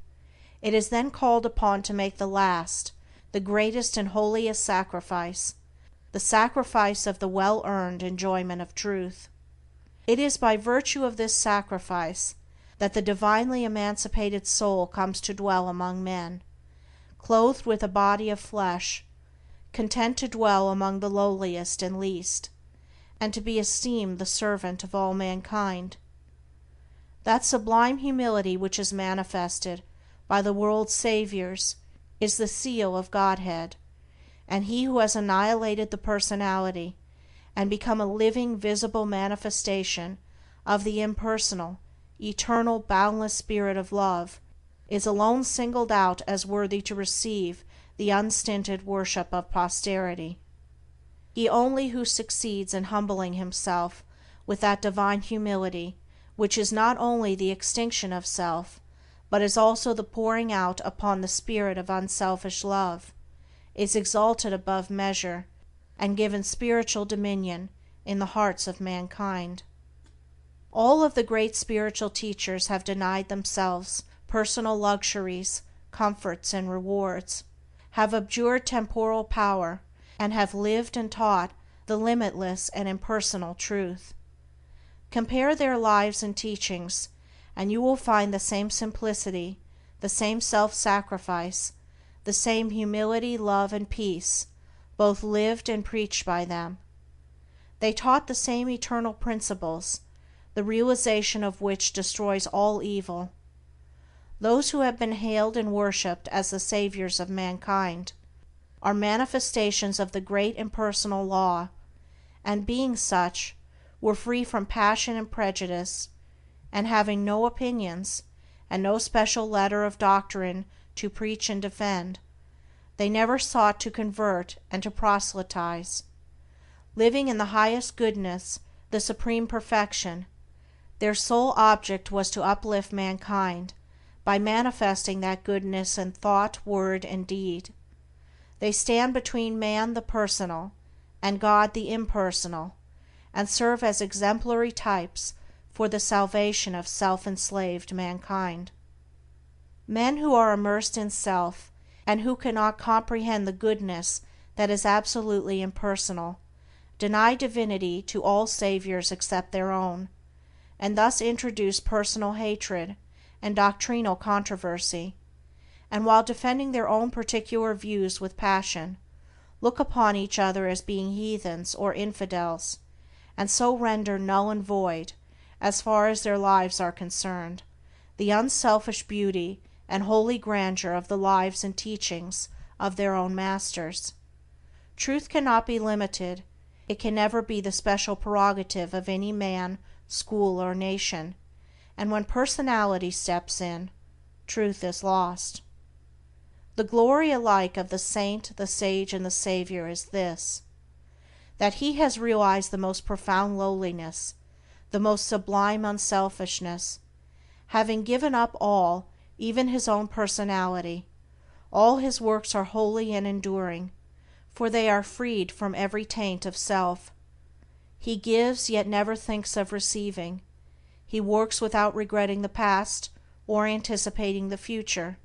it is then called upon to make the last, the greatest and holiest sacrifice, the sacrifice of the well-earned enjoyment of truth. It is by virtue of this sacrifice that the divinely emancipated soul comes to dwell among men, clothed with a body of flesh, content to dwell among the lowliest and least, and to be esteemed the servant of all mankind. That sublime humility which is manifested by the world's saviors is the seal of Godhead, and he who has annihilated the personality and become a living, visible manifestation of the impersonal, eternal, boundless Spirit of Love is alone singled out as worthy to receive the unstinted worship of posterity. He only who succeeds in humbling himself with that divine humility which is not only the extinction of self, but is also the pouring out upon the spirit of unselfish love, is exalted above measure and given spiritual dominion in the hearts of mankind. All of the great spiritual teachers have denied themselves personal luxuries, comforts, and rewards, have abjured temporal power, and have lived and taught the limitless and impersonal truth. Compare their lives and teachings, and you will find the same simplicity, the same self-sacrifice, the same humility, love, and peace, both lived and preached by them. They taught the same eternal principles, the realization of which destroys all evil. Those who have been hailed and worshipped as the saviors of mankind are manifestations of the great impersonal law, and being such, were free from passion and prejudice, and having no opinions, and no special letter of doctrine to preach and defend, they never sought to convert and to proselytize. Living in the highest goodness, the supreme perfection, their sole object was to uplift mankind by manifesting that goodness in thought, word, and deed. They stand between man the personal and God the impersonal, and serve as exemplary types for the salvation of self-enslaved mankind. Men who are immersed in self, and who cannot comprehend the goodness that is absolutely impersonal, deny divinity to all saviors except their own, and thus introduce personal hatred and doctrinal controversy, and while defending their own particular views with passion, look upon each other as being heathens or infidels, and so render null and void, as far as their lives are concerned, the unselfish beauty and holy grandeur of the lives and teachings of their own masters. Truth cannot be limited, it can never be the special prerogative of any man, school, or nation, and when personality steps in, truth is lost. The glory alike of the saint, the sage, and the savior is this: that he has realized the most profound lowliness, the most sublime unselfishness, having given up all, even his own personality. All his works are holy and enduring, for they are freed from every taint of self. He gives, yet never thinks of receiving. He works without regretting the past or anticipating the future,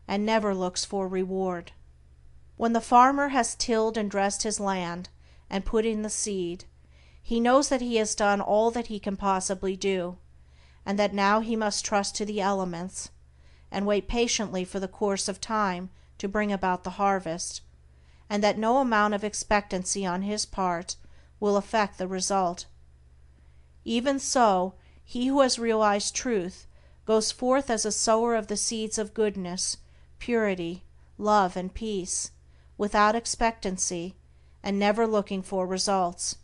and never looks for reward. When the farmer has tilled and dressed his land, and put in the seed, he knows that he has done all that he can possibly do, and that now he must trust to the elements, and wait patiently for the course of time to bring about the harvest, and that no amount of expectancy on his part will affect the result. Even so, he who has realized truth goes forth as a sower of the seeds of goodness, purity, love, and peace, without expectancy, and never looking for results,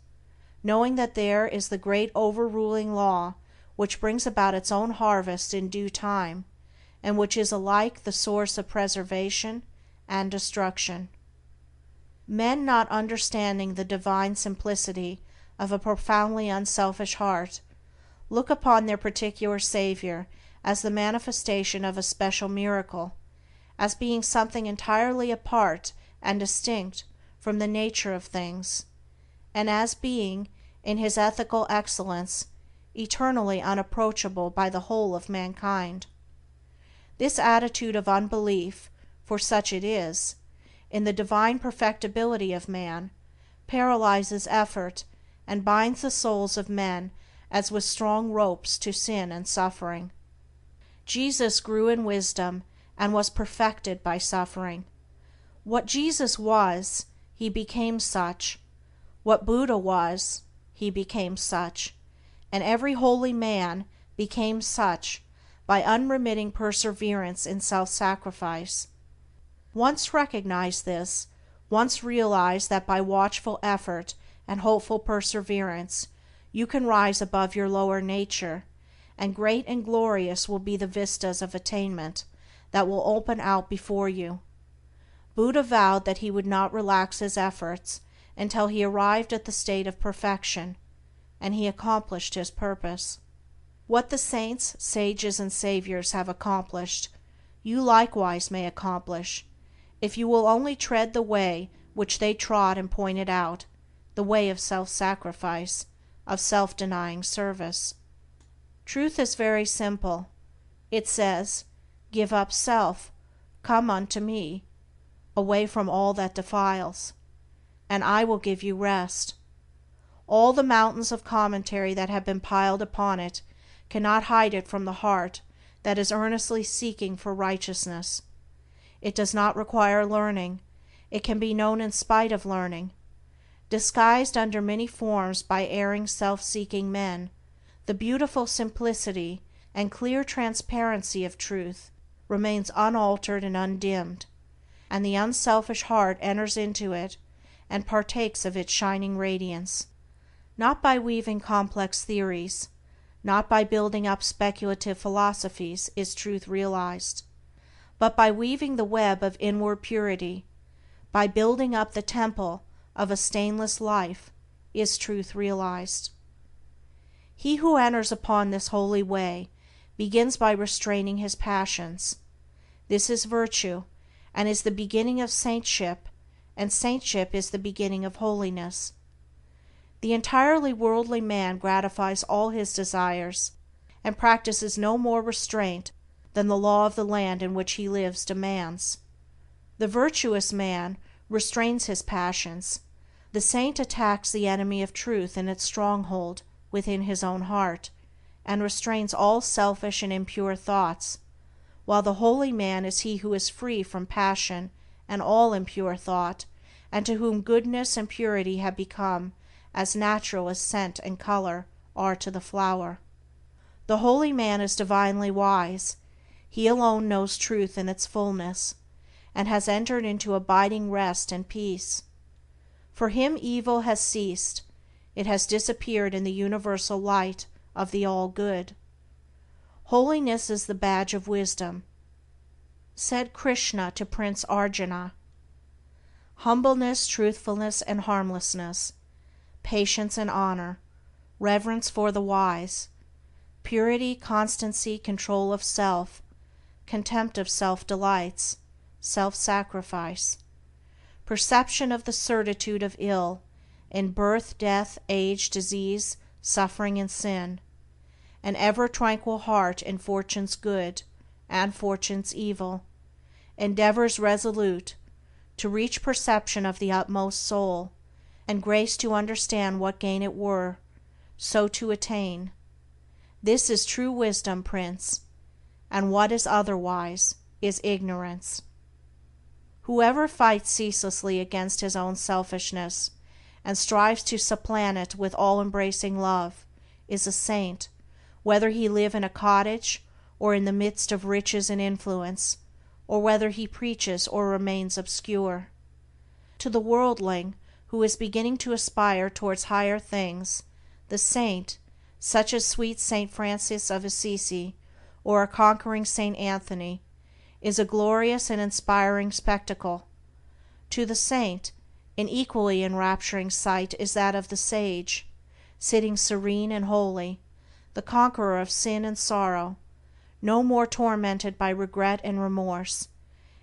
knowing that there is the great overruling law which brings about its own harvest in due time, and which is alike the source of preservation and destruction. Men not understanding the divine simplicity of a profoundly unselfish heart, look upon their particular savior as the manifestation of a special miracle, as being something entirely apart and distinct from the nature of things, and as being, in his ethical excellence, eternally unapproachable by the whole of mankind. This attitude of unbelief, for such it is, in the divine perfectibility of man, paralyzes effort and binds the souls of men as with strong ropes to sin and suffering. Jesus grew in wisdom and was perfected by suffering. What Jesus was, he became such. What Buddha was, he became such. And every holy man became such by unremitting perseverance in self-sacrifice. Once recognize this, once realize that by watchful effort and hopeful perseverance you can rise above your lower nature, and great and glorious will be the vistas of attainment that will open out before you. Buddha vowed that he would not relax his efforts until he arrived at the state of perfection, and he accomplished his purpose. What the saints, sages, and saviors have accomplished, you likewise may accomplish, if you will only tread the way which they trod and pointed out, the way of self-sacrifice, of self-denying service. Truth is very simple. It says, "Give up self, come unto me, away from all that defiles, and I will give you rest." All the mountains of commentary that have been piled upon it cannot hide it from the heart that is earnestly seeking for righteousness. It does not require learning, it can be known in spite of learning. Disguised under many forms by erring self-seeking men, the beautiful simplicity and clear transparency of truth remains unaltered and undimmed, and the unselfish heart enters into it and partakes of its shining radiance. Not by weaving complex theories, not by building up speculative philosophies is truth realized, but by weaving the web of inward purity, by building up the temple of a stainless life, is truth realized. He who enters upon this holy way begins by restraining his passions. This is virtue, and is the beginning of saintship, and saintship is the beginning of holiness. The entirely worldly man gratifies all his desires, and practices no more restraint than the law of the land in which he lives demands. The virtuous man restrains his passions. The saint attacks the enemy of truth in its stronghold within his own heart, and restrains all selfish and impure thoughts, while the holy man is he who is free from passion and all impure thought, and to whom goodness and purity have become as natural as scent and color are to the flower. The holy man is divinely wise. He alone knows truth in its fullness, and has entered into abiding rest and peace. For him evil has ceased, it has disappeared in the universal light of the All-Good. Holiness is the badge of wisdom. Said Krishna to Prince Arjuna, "Humbleness, truthfulness, and harmlessness, patience and honor, reverence for the wise, purity, constancy, control of self, contempt of self-delights, self-sacrifice, perception of the certitude of ill in birth, death, age, disease, suffering, and sin, an ever tranquil heart in fortune's good and fortune's evil, endeavors resolute to reach perception of the utmost soul, and grace to understand what gain it were, so to attain. This is true wisdom, Prince, and what is otherwise is ignorance." Whoever fights ceaselessly against his own selfishness, and strives to supplant it with all-embracing love, is a saint, whether he live in a cottage or in the midst of riches and influence, or whether he preaches or remains obscure. To the worldling, who is beginning to aspire towards higher things, the saint, such as sweet Saint Francis of Assisi or a conquering Saint Anthony, is a glorious and inspiring spectacle. To the saint, an equally enrapturing sight is that of the sage, sitting serene and holy, the conqueror of sin and sorrow, no more tormented by regret and remorse,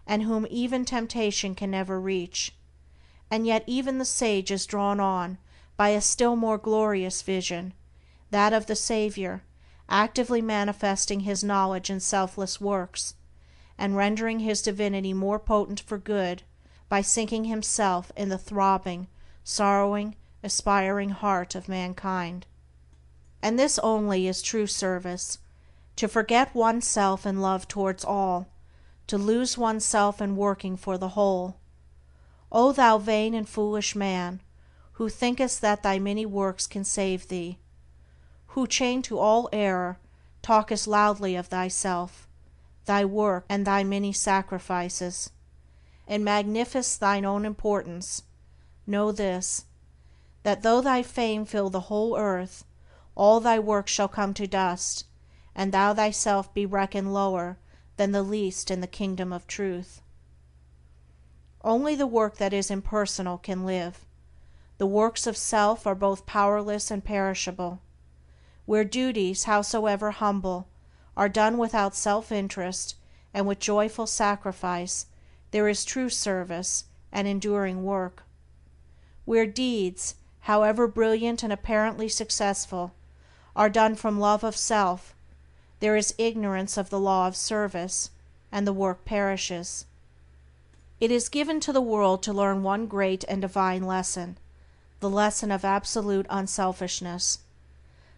and whom even temptation can never reach. And yet even the sage is drawn on by a still more glorious vision, that of the Savior, actively manifesting his knowledge in selfless works, and rendering his divinity more potent for good by sinking himself in the throbbing, sorrowing, aspiring heart of mankind. And this only is true service, to forget oneself in love towards all, to lose oneself in working for the whole. O thou vain and foolish man, who thinkest that thy many works can save thee, who, chained to all error, talkest loudly of thyself, thy work, and thy many sacrifices, and magnifiest thine own importance, know this, that though thy fame fill the whole earth, all thy works shall come to dust, and thou thyself be reckoned lower than the least in the kingdom of truth. Only the work that is impersonal can live. The works of self are both powerless and perishable. Where duties, howsoever humble, are done without self-interest and with joyful sacrifice, there is true service and enduring work. Where deeds, however brilliant and apparently successful, are done from love of self, there is ignorance of the law of service, and the work perishes. It is given to the world to learn one great and divine lesson, the lesson of absolute unselfishness.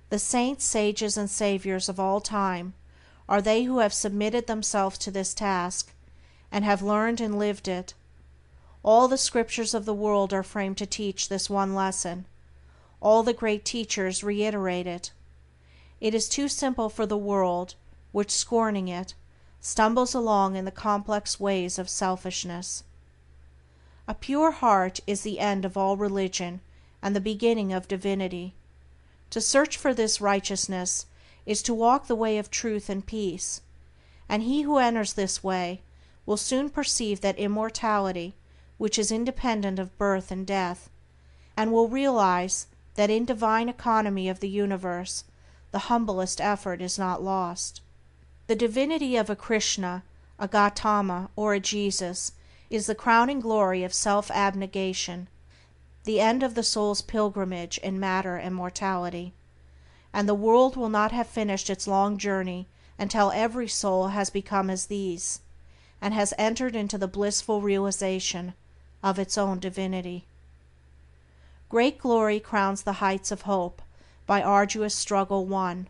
The saints, sages, and saviors of all time are they who have submitted themselves to this task, and have learned and lived it. All the scriptures of the world are framed to teach this one lesson. All the great teachers reiterate it. It is too simple for the world, which, scorning it, stumbles along in the complex ways of selfishness. A pure heart is the end of all religion and the beginning of divinity. To search for this righteousness is to walk the way of truth and peace, and he who enters this way will soon perceive that immortality which is independent of birth and death, and will realize that in divine economy of the universe the humblest effort is not lost. The divinity of a Krishna, a Gautama, or a Jesus is the crowning glory of self-abnegation, the end of the soul's pilgrimage in matter and mortality, and the world will not have finished its long journey until every soul has become as these, and has entered into the blissful realization of its own divinity. Great glory crowns the heights of hope, by arduous struggle won.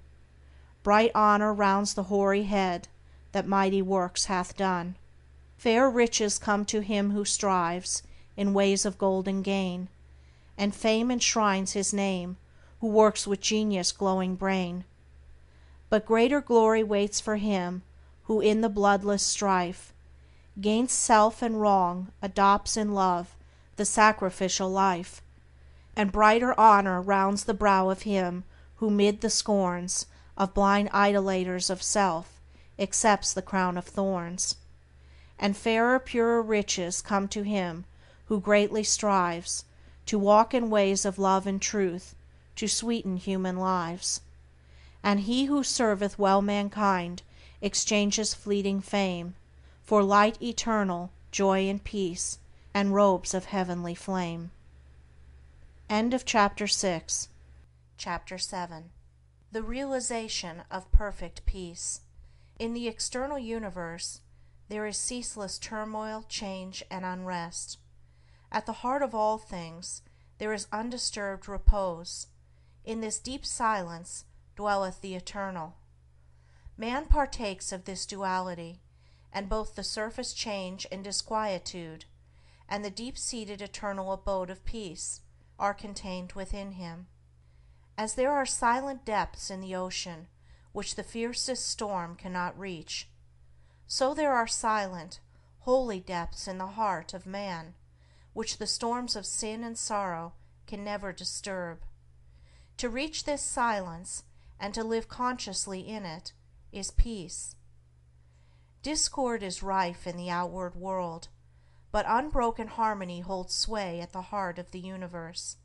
Bright honor rounds the hoary head that mighty works hath done. Fair riches come to him who strives in ways of golden gain, and fame enshrines his name who works with genius glowing brain. But greater glory waits for him who in the bloodless strife gains self and wrong, adopts in love the sacrificial life, and brighter honor rounds the brow of him who mid the scorns of blind idolaters of self accepts the crown of thorns. And fairer, purer riches come to him who greatly strives to walk in ways of love and truth to sweeten human lives. And he who serveth well mankind exchanges fleeting fame for light eternal, joy and peace, and robes of heavenly flame. End of chapter 6. Chapter 7. The realization of perfect peace. In the external universe there is ceaseless turmoil, change, and unrest. At the heart of all things there is undisturbed repose. In this deep silence dwelleth the Eternal. Man partakes of this duality, and both the surface change and disquietude, and the deep-seated eternal abode of peace are contained within him. As there are silent depths in the ocean which the fiercest storm cannot reach, so there are silent, holy depths in the heart of man which the storms of sin and sorrow can never disturb. To reach this silence and to live consciously in it is peace. Discord is rife in the outward world, but unbroken harmony holds sway at the heart of the universe.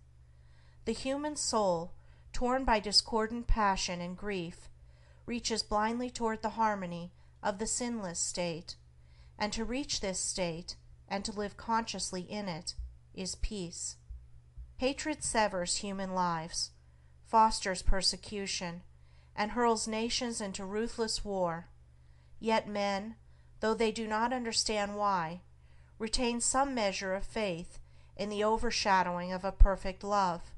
The human soul, torn by discordant passion and grief, reaches blindly toward the harmony of the sinless state, and to reach this state and to live consciously in it is peace. Hatred severs human lives, fosters persecution, and hurls nations into ruthless war, yet men, though they do not understand why, retain some measure of faith in the overshadowing of a perfect love,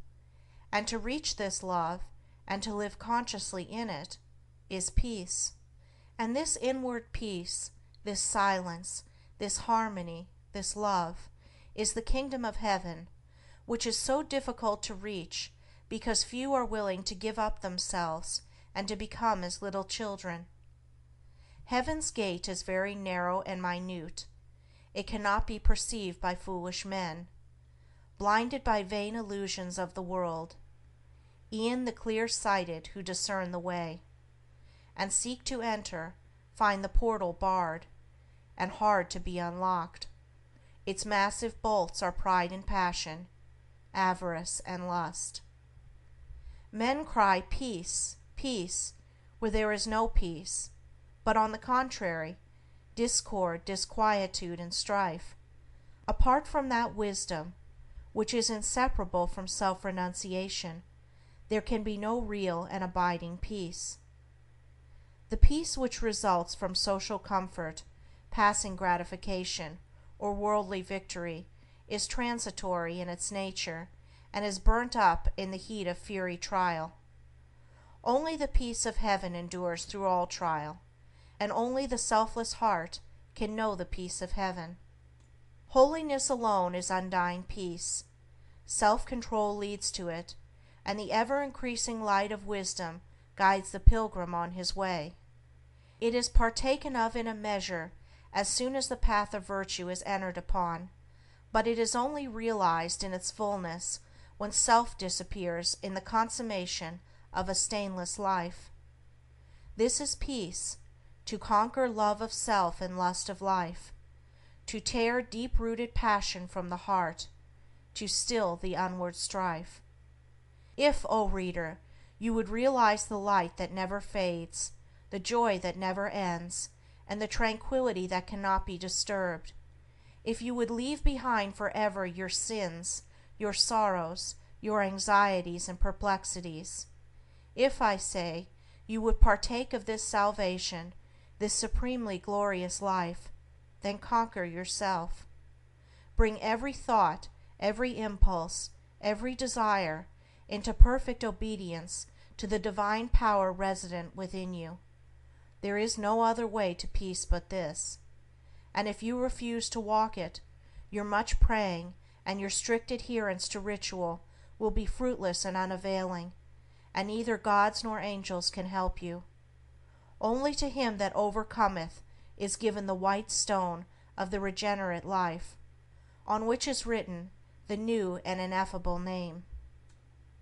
and to reach this love and to live consciously in it is peace. And this inward peace this silence, this harmony, this love, is the kingdom of heaven, which is so difficult to reach because few are willing to give up themselves and to become as little children. Heaven's gate is very narrow and minute. It cannot be perceived by foolish men, blinded by vain illusions of the world. E'en the clear-sighted who discern the way, and seek to enter, find the portal barred, and hard to be unlocked. Its massive bolts are pride and passion, avarice and lust. Men cry peace, peace, where there is no peace, but on the contrary, discord, disquietude, and strife. Apart from that wisdom, which is inseparable from self-renunciation, there can be no real and abiding peace. The peace which results from social comfort, passing gratification, or worldly victory is transitory in its nature, and is burnt up in the heat of fiery trial. Only the peace of heaven endures through all trial, and only the selfless heart can know the peace of heaven. Holiness alone is undying peace. Self-control leads to it, and the ever-increasing light of wisdom guides the pilgrim on his way. It is partaken of in a measure as soon as the path of virtue is entered upon, but it is only realized in its fullness when self disappears in the consummation of a stainless life. This is peace, to conquer love of self and lust of life, to tear deep-rooted passion from the heart, to still the onward strife. If, O reader, you would realize the light that never fades, the joy that never ends, and the tranquility that cannot be disturbed, if you would leave behind forever your sins, your sorrows, your anxieties and perplexities, if, I say, you would partake of this salvation, this supremely glorious life, then conquer yourself. Bring every thought, every impulse, every desire into perfect obedience to the divine power resident within you. There is no other way to peace but this, and if you refuse to walk it, your much praying and your strict adherence to ritual will be fruitless and unavailing, and neither gods nor angels can help you. Only to him that overcometh is given the white stone of the regenerate life, on which is written the new and ineffable name.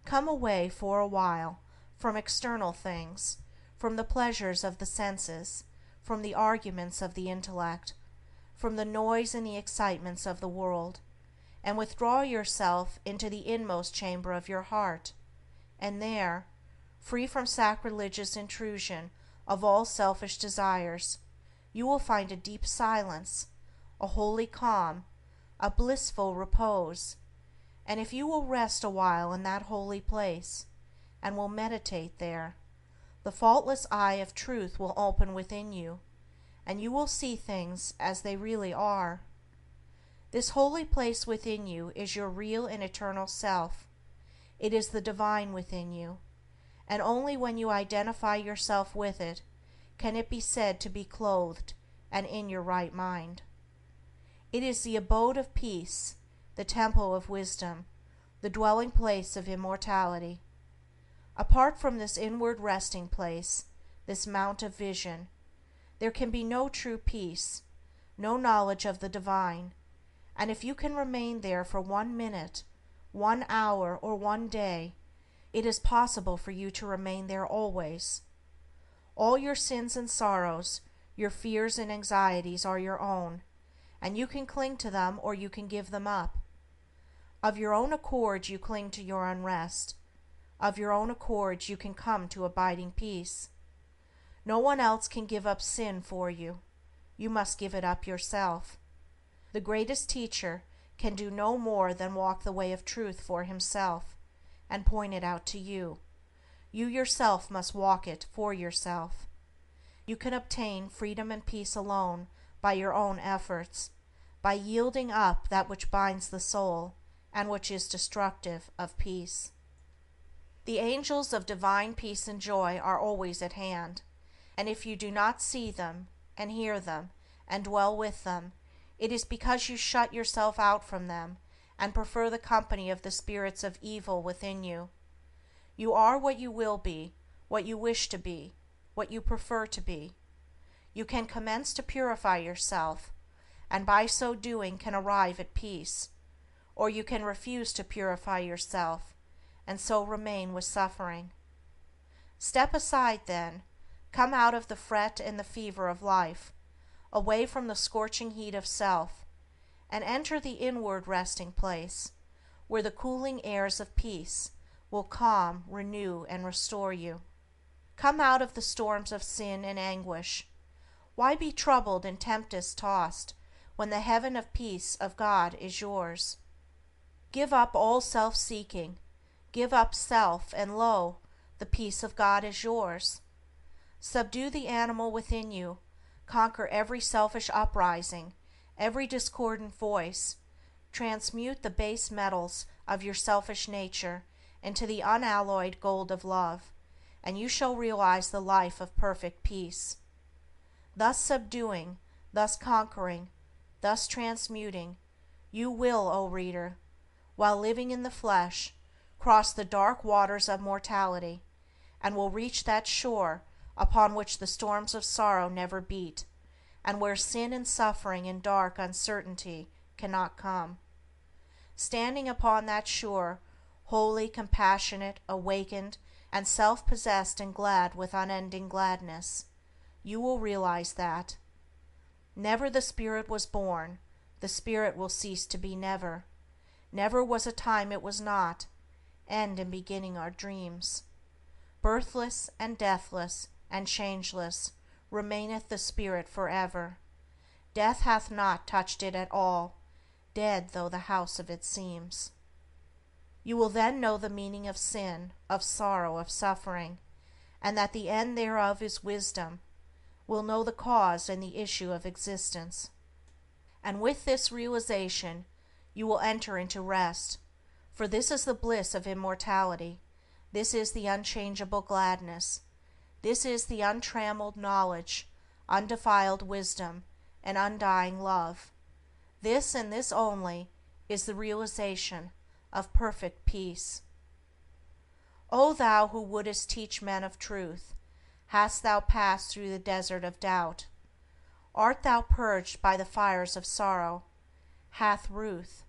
Come away for a while from external things, from the pleasures of the senses, from the arguments of the intellect, from the noise and the excitements of the world, and withdraw yourself into the inmost chamber of your heart, and there, free from sacrilegious intrusion of all selfish desires, you will find a deep silence, a holy calm, a blissful repose, and if you will rest a while in that holy place, and will meditate there, the faultless eye of truth will open within you, and you will see things as they really are. This holy place within you is your real and eternal self. It is the divine within you, and only when you identify yourself with it can it be said to be clothed and in your right mind. It is the abode of peace, the temple of wisdom, the dwelling place of immortality. Apart from this inward resting place, this mount of vision, there can be no true peace, no knowledge of the divine, and if you can remain there for 1 minute, 1 hour, or 1 day, it is possible for you to remain there always. All your sins and sorrows, your fears and anxieties are your own, and you can cling to them or you can give them up. Of your own accord you cling to your unrest. Of your own accord you can come to abiding peace. No one else can give up sin for you. You must give it up yourself. The greatest teacher can do no more than walk the way of truth for himself, and point it out to you. You yourself must walk it for yourself. You can obtain freedom and peace alone by your own efforts, by yielding up that which binds the soul, and which is destructive of peace. The angels of divine peace and joy are always at hand, and if you do not see them, and hear them, and dwell with them, it is because you shut yourself out from them and prefer the company of the spirits of evil within you. You are what you will be, what you wish to be, what you prefer to be. You can commence to purify yourself, and by so doing can arrive at peace, or you can refuse to purify yourself, and so remain with suffering. Step aside then, come out of the fret and the fever of life, away from the scorching heat of self, and enter the inward resting place, where the cooling airs of peace will calm, renew, and restore you. Come out of the storms of sin and anguish. Why be troubled and tempest-tossed when the heaven of peace of God is yours? Give up all self-seeking, give up self, and lo, the peace of God is yours. Subdue the animal within you, conquer every selfish uprising, every discordant voice, transmute the base metals of your selfish nature into the unalloyed gold of love, and you shall realize the life of perfect peace. Thus subduing, thus conquering, thus transmuting, you will, O reader, while living in the flesh, cross the dark waters of mortality, and will reach that shore upon which the storms of sorrow never beat, and where sin and suffering and dark uncertainty cannot come. Standing upon that shore, holy, compassionate, awakened, and self-possessed and glad with unending gladness, you will realize that never the Spirit was born, the Spirit will cease to be never. Never was a time it was not. End and beginning are dreams. Birthless and deathless and changeless remaineth the Spirit forever. Death hath not touched it at all, dead though the house of it seems. You will then know the meaning of sin, of sorrow, of suffering, and that the end thereof is wisdom, will know the cause and the issue of existence. And with this realization you will enter into rest, for this is the bliss of immortality, this is the unchangeable gladness, this is the untrammeled knowledge, undefiled wisdom, and undying love. This and this only is the realization of perfect peace. O thou who wouldest teach men of truth, hast thou passed through the desert of doubt? Art thou purged by the fires of sorrow? Hath Ruth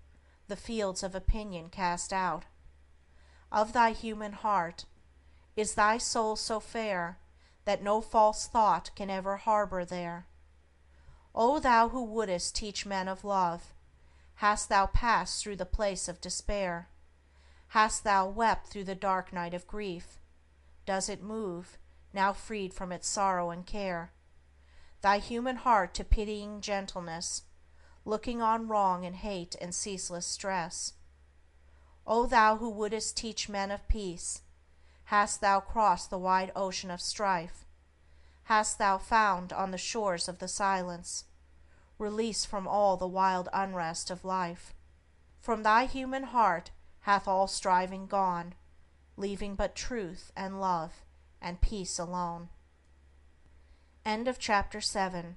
the fields of opinion cast out? Of thy human heart, is thy soul so fair that no false thought can ever harbor there? O thou who wouldest teach men of love, hast thou passed through the place of despair? Hast thou wept through the dark night of grief? Does it move, now freed from its sorrow and care, thy human heart to pitying gentleness, looking on wrong and hate and ceaseless stress? O thou who wouldest teach men of peace, hast thou crossed the wide ocean of strife? Hast thou found on the shores of the silence release from all the wild unrest of life? From thy human heart hath all striving gone, leaving but truth and love and peace alone. End of chapter 7.